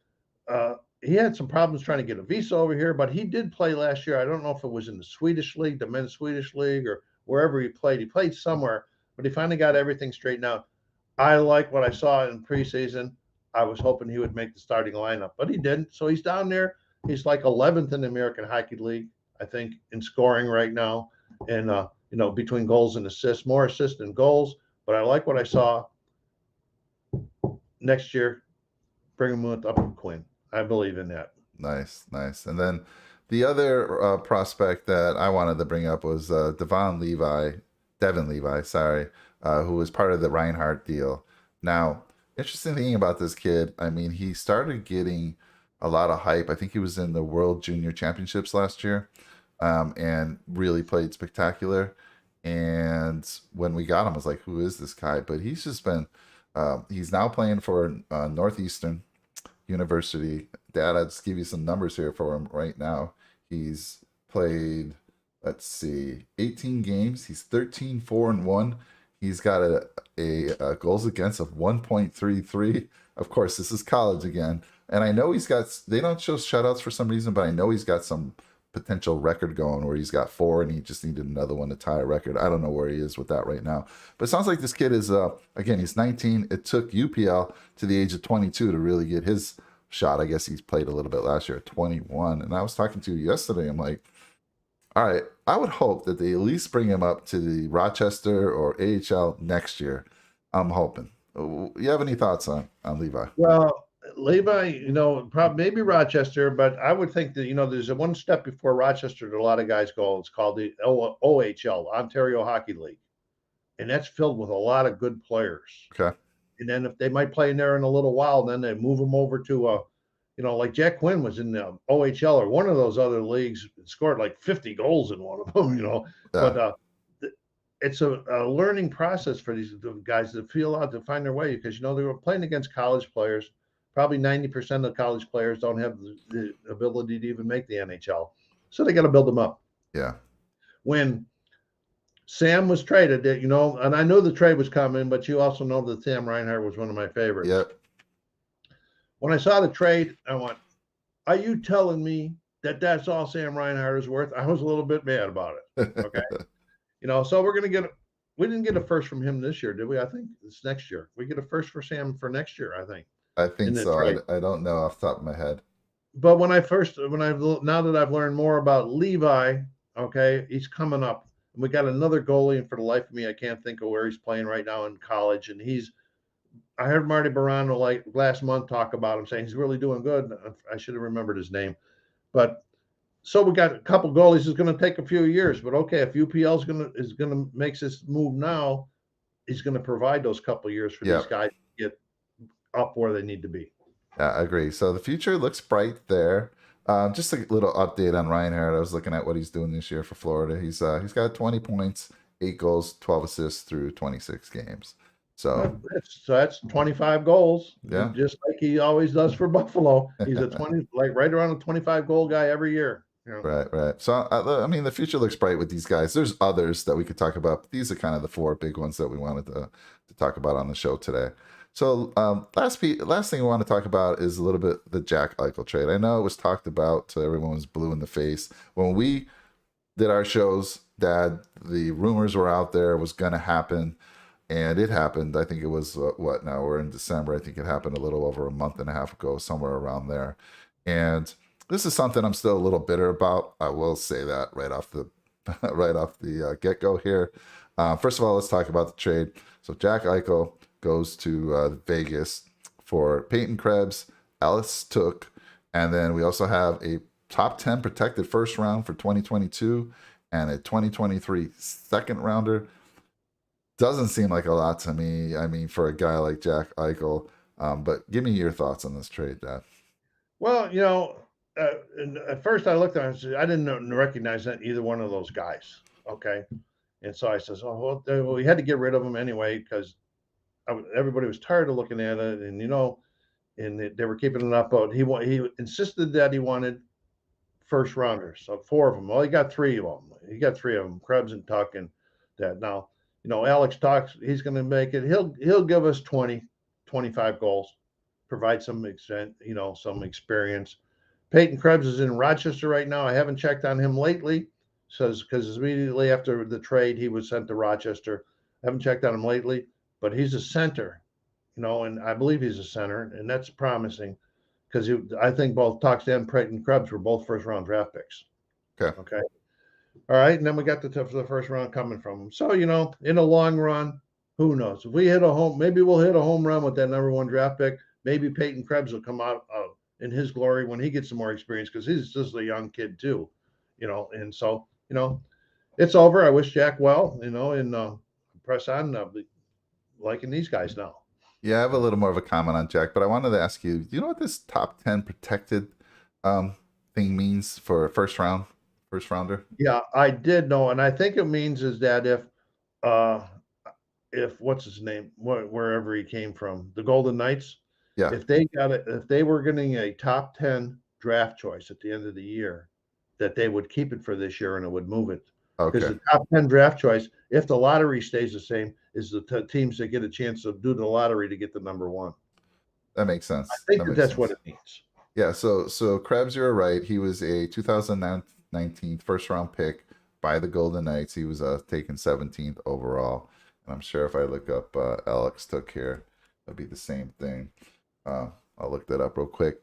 he had some problems trying to get a visa over here, but he did play last year. I don't know if it was in the Swedish league, the men's Swedish league, or wherever he played. He played somewhere, but he finally got everything straightened out. I like what I saw in preseason. I was hoping he would make the starting lineup, but he didn't. So he's down there. He's like 11th in the American Hockey League, I think, in scoring right now. And, between goals and assists, more assists than goals. But I like what I saw. Next year, bring him up with Quinn. I believe in that. Nice. And then the other prospect that I wanted to bring up was Devin Levi, who was part of the Reinhardt deal. Now, interesting thing about this kid, I mean, he started getting a lot of hype. I think he was in the World Junior Championships last year, and really played spectacular. And when we got him, I was like, who is this guy? But he's just been, he's now playing for Northeastern University. Dad, I'll just give you some numbers here for him right now. He's played, 18 games. He's 13-4-1. He's got a goals against of 1.33. Of course, this is college again. And I know they don't show shutouts for some reason, but I know he's got some potential record going where he's got 4 and he just needed another one to tie a record. I don't know where he is with that right now. But it sounds like this kid is, again, he's 19. It took UPL to the age of 22 to really get his shot. I guess he's played a little bit last year at 21. And I was talking to you yesterday. I'm like, all right, I would hope that they at least bring him up to the Rochester or AHL next year. I'm hoping. You have any thoughts on Levi? Well, Levi, probably maybe Rochester, but I would think that, there's a one step before Rochester that a lot of guys go. It's called the OHL, Ontario Hockey League. And that's filled with a lot of good players. Okay. And then if they might play in there in a little while, then they move them over to, like Jack Quinn was in the OHL or one of those other leagues, scored like 50 goals in one of them, Yeah. But it's a learning process for these guys to feel out to find their way because, they were playing against college players. Probably 90% of college players don't have the ability to even make the NHL. So they got to build them up. Yeah. When Sam was traded, and I knew the trade was coming, but you also know that Sam Reinhart was one of my favorites. Yep. When I saw the trade, I went, are you telling me that that's all Sam Reinhart is worth? I was a little bit mad about it. Okay. So we're going to we didn't get a first from him this year, did we? I think it's next year. We get a first for Sam for next year, I think. I think so. I don't know off the top of my head. But now that I've learned more about Levi, okay, he's coming up. And we got another goalie, and for the life of me, I can't think of where he's playing right now in college. And I heard Marty Barano like last month talk about him, saying he's really doing good. I should have remembered his name. But so we got a couple goalies. It's going to take a few years, but okay, if UPL is gonna make this move now, he's going to provide those couple years for these guys to get up where they need to be. Yeah, I agree. So the future looks bright there. Just a little update on Reinhardt. I was looking at what he's doing this year for Florida. He's got 20 points, 8 goals, 12 assists through 26 games. So that's 25 goals. Yeah, just like he always does for Buffalo. He's a 20, like right around a 25 goal guy every year. Right. So I mean, the future looks bright with these guys. There's others that we could talk about, but these are kind of the 4 big ones that we wanted to talk about on the show today. So last thing we want to talk about is a little bit the Jack Eichel trade. I know it was talked about till everyone was blue in the face when we did our shows that the rumors were out there, was going to happen, and it happened. I think it was what, now we're in December. I think it happened a little over a month and a half ago, somewhere around there. And this is something I'm still a little bitter about. I will say that right off the get-go here. First of all, let's talk about the trade. So Jack Eichel goes to Vegas for Peyton Krebs, Alice Took, and then we also have a top 10 protected first round for 2022 and a 2023 second rounder. Doesn't seem like a lot to me. I mean, for a guy like Jack Eichel. But give me your thoughts on this trade, Dad. Well, and at first I looked at it and said, I didn't recognize that either one of those guys. Okay. And so I says, oh, well, we had to get rid of them anyway because everybody was tired of looking at it, and and they were keeping it up. But he insisted that he wanted first rounders, so 4 of them. Well, he got 3 of them. Krebs and Tuck and that. Now, Alex talks. He's going to make it. He'll give us 20, 25 goals, provide some some experience. Peyton Krebs is in Rochester right now. I haven't checked on him lately. Says because immediately after the trade, he was sent to Rochester. I haven't checked on him lately, but he's a center, and I believe he's a center, and that's promising because I think both Tuck and Peyton Krebs were both first-round draft picks. Okay. All right, and then we got the first round coming from him. So, in the long run, who knows? If we hit a home, maybe we'll hit a home run with that number 1 draft pick. Maybe Peyton Krebs will come out in his glory when he gets some more experience because he's just a young kid too, and so, it's over. I wish Jack well, and press on. I'll be liking these guys now. Yeah, I have a little more of a comment on Jack, but I wanted to ask you, do you know what this top 10 protected thing means for a first rounder? Yeah, I did know, and I think it means is that if what's his name, wherever he came from, the Golden Knights, yeah, if they were getting a top 10 draft choice at the end of the year, that they would keep it for this year and it would move it. Because the top 10 draft choice, if the lottery stays the same, is the teams that get a chance to do the lottery to get the number 1. That makes sense. I think that's what it means. Yeah, so Krebs, you're right. He was a 2019 first-round pick by the Golden Knights. He was taken 17th overall. And I'm sure if I look up Alex Took here, it'll be the same thing. I'll look that up real quick.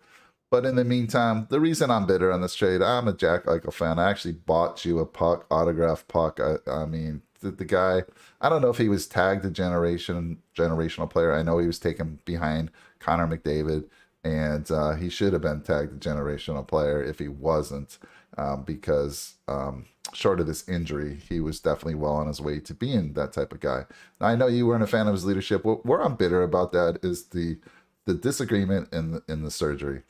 But in the meantime, the reason I'm bitter on this trade, I'm a Jack Eichel fan. I actually bought you a puck, autographed puck. I mean, the guy, I don't know if he was tagged a generational player. I know he was taken behind Connor McDavid, and he should have been tagged a generational player if he wasn't, because short of this injury, he was definitely well on his way to being that type of guy. Now, I know you weren't a fan of his leadership. Where I'm bitter about that is the disagreement in the surgery.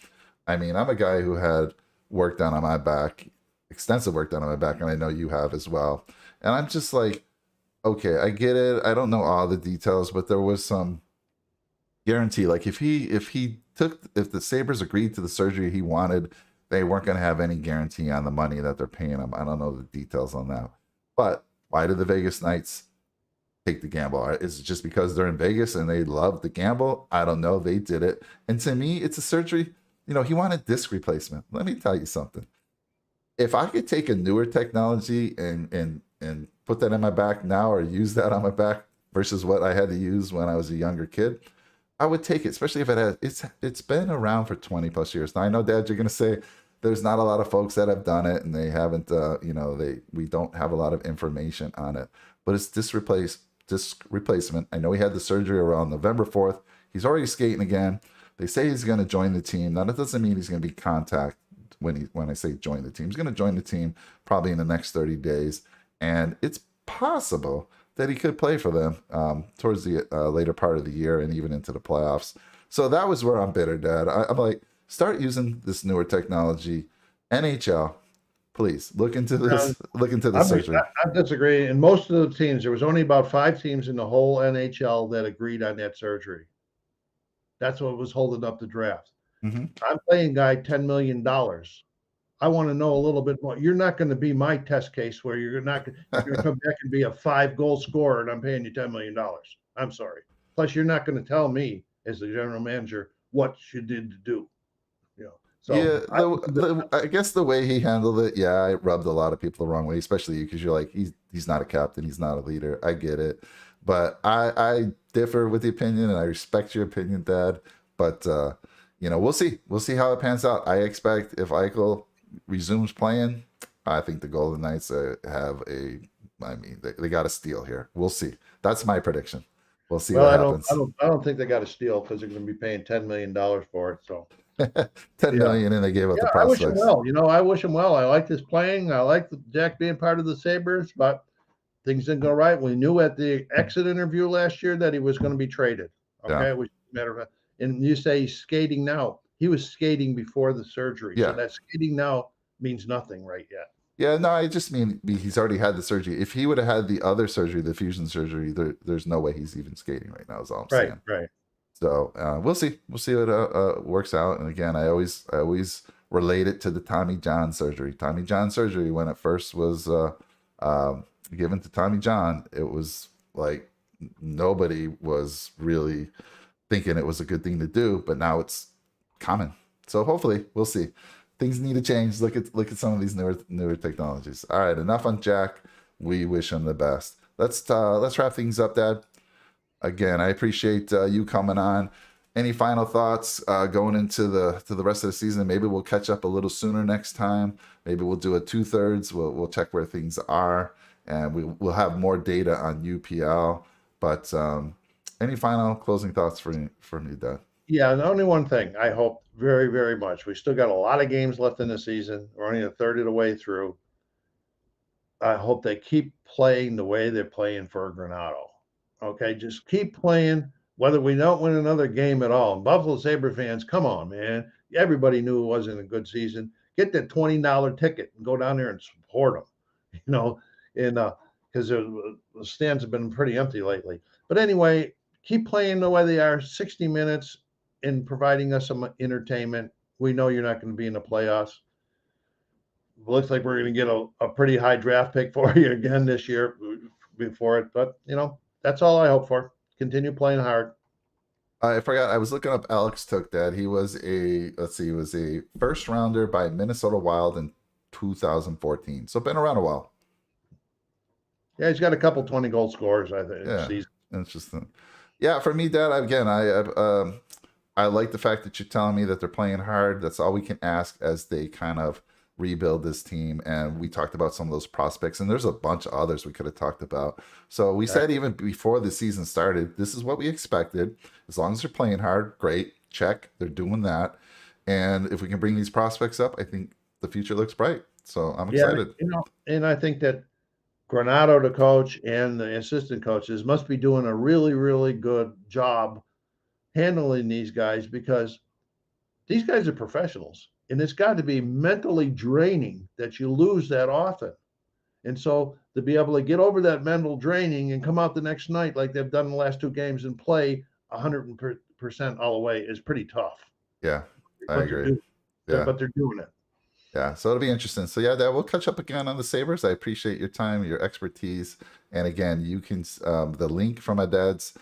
I mean, I'm a guy who had work done on my back, extensive work done on my back, and I know you have as well. And I'm just like, okay, I get it. I don't know all the details, but there was some guarantee. Like if the Sabres agreed to the surgery he wanted, they weren't going to have any guarantee on the money that they're paying him. I don't know the details on that. But why did the Vegas Knights take the gamble? Is it just because they're in Vegas and they love the gamble? I don't know. They did it. And to me, it's a surgery. He wanted disc replacement. Let me tell you something. If I could take a newer technology and put that in my back now, or use that on my back versus what I had to use when I was a younger kid, I would take it, especially if it's been around for 20 plus years. Now I know, Dad, you're going to say there's not a lot of folks that have done it and they haven't, we don't have a lot of information on it, but it's disc replacement. I know he had the surgery around November 4th. He's already skating again. They say he's going to join the team. Now, that doesn't mean he's going to be contact when I say join the team. He's going to join the team probably in the next 30 days. And it's possible that he could play for them towards the later part of the year and even into the playoffs. So that was where I'm bitter, Dad. I'm like, start using this newer technology. NHL, please look into this. Look into this surgery. I disagree. In most of the teams, there was only about 5 teams in the whole NHL that agreed on that surgery. That's what was holding up the draft. Mm-hmm. I'm paying guy $10 million. I want to know a little bit more. You're not going to be my test case where you're going to come back and be a 5-goal scorer and I'm paying you $10 million. I'm sorry. Plus, you're not going to tell me as the general manager what you did to do. So yeah, I guess the way he handled it, yeah, it rubbed a lot of people the wrong way, especially you, because you're like, he's not a captain, he's not a leader. I get it, but I differ with the opinion, and I respect your opinion, Dad. But we'll see how it pans out. I expect if Eichel resumes playing, I think the Golden Knights they got a steal here. We'll see. That's my prediction. We'll see what happens. I don't think they got a steal because they're going to be paying $10 million for it. So 10 million, and they gave up the I wish him prospects. well. I wish him well. I like his playing. I like Jack being part of the Sabres, but things didn't go right. We knew at the exit interview last year that he was going to be traded. Okay, Yeah. it was a matter of fact. And you say he's skating now. He was skating before the surgery. Yeah. So that skating now means nothing right yet. Yeah, no, I just mean he's already had the surgery. If he would have had the other surgery, the fusion surgery, there's no way he's even skating right now, is all I'm saying. Right. So we'll see. We'll see what works out. And again, I always relate it to the Tommy John surgery. Tommy John surgery, when it first was given to Tommy John, it was like nobody was really thinking it was a good thing to do, but now it's common. So hopefully, we'll see. Things need to change. Look at some of these newer technologies. All right, enough on Jack. We wish him the best. Let's wrap things up, Dad. Again, I appreciate you coming on. Any final thoughts going into the rest of the season? Maybe we'll catch up a little sooner next time. Maybe we'll do a 2/3. We'll check where things are, and we'll have more data on UPL. But any final closing thoughts from you, Dad? Yeah, the only one thing I hope very, very much. We still got a lot of games left in the season. We're only a third of the way through. I hope they keep playing the way they're playing for Granato. Okay, just keep playing, whether we don't win another game at all. And Buffalo Sabre fans, come on, man. Everybody knew it wasn't a good season. Get that $20 ticket and go down there and support them, and because the stands have been pretty empty lately. But anyway, keep playing the way they are, 60 minutes, and providing us some entertainment. We know you're not going to be in the playoffs. It looks like we're going to get a pretty high draft pick for you again this year before it. But, that's all I hope for. Continue playing hard. I forgot. I was looking up Alex Took, Dad. He was a first rounder by Minnesota Wild in 2014. So been around a while. Yeah, he's got a couple 20-goal scorers, I think. Yeah, interesting. Yeah, for me, Dad, again, I like the fact that you're telling me that they're playing hard. That's all we can ask as they kind of rebuild this team. And we talked about some of those prospects, and there's a bunch of others we could have talked about. So we said even before the season started, this is what we expected. As long as they're playing hard, great, check, they're doing that. And if we can bring these prospects up, I think the future looks bright. So I'm excited. And I think that Granato, the coach, and the assistant coaches must be doing a really, really good job handling these guys, because these guys are professionals, and it's got to be mentally draining that you lose that often. And so to be able to get over that mental draining and come out the next night like they've done the last two games and play 100% all the way is pretty tough. Yeah, I agree. But they're doing it. Yeah, so it'll be interesting. So yeah, Dad, we'll catch up again on the Sabres. I appreciate your time, your expertise. And again, you can the link from my dad's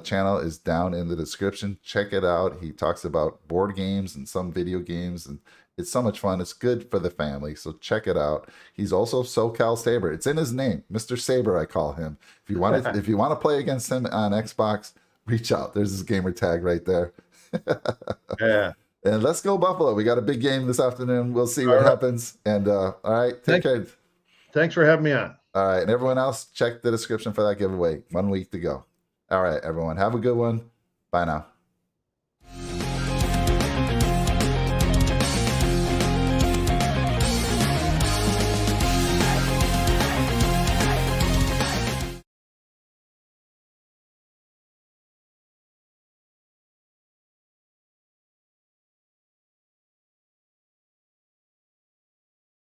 channel is down in the description. Check it out. He talks about board games and some video games, and it's so much fun. It's good for the family, so check it out. He's also SoCalSabre. It's in his name, Mr. Sabre, I call him. If you want to play against him on Xbox, reach out. There's his gamer tag right there. Yeah. And let's go Buffalo. We got a big game this afternoon. We'll see what happens. And all right, take care. Thanks for having me on. All right, and everyone else, check the description for that giveaway. 1 week to go. All right, everyone, have a good one. Bye now.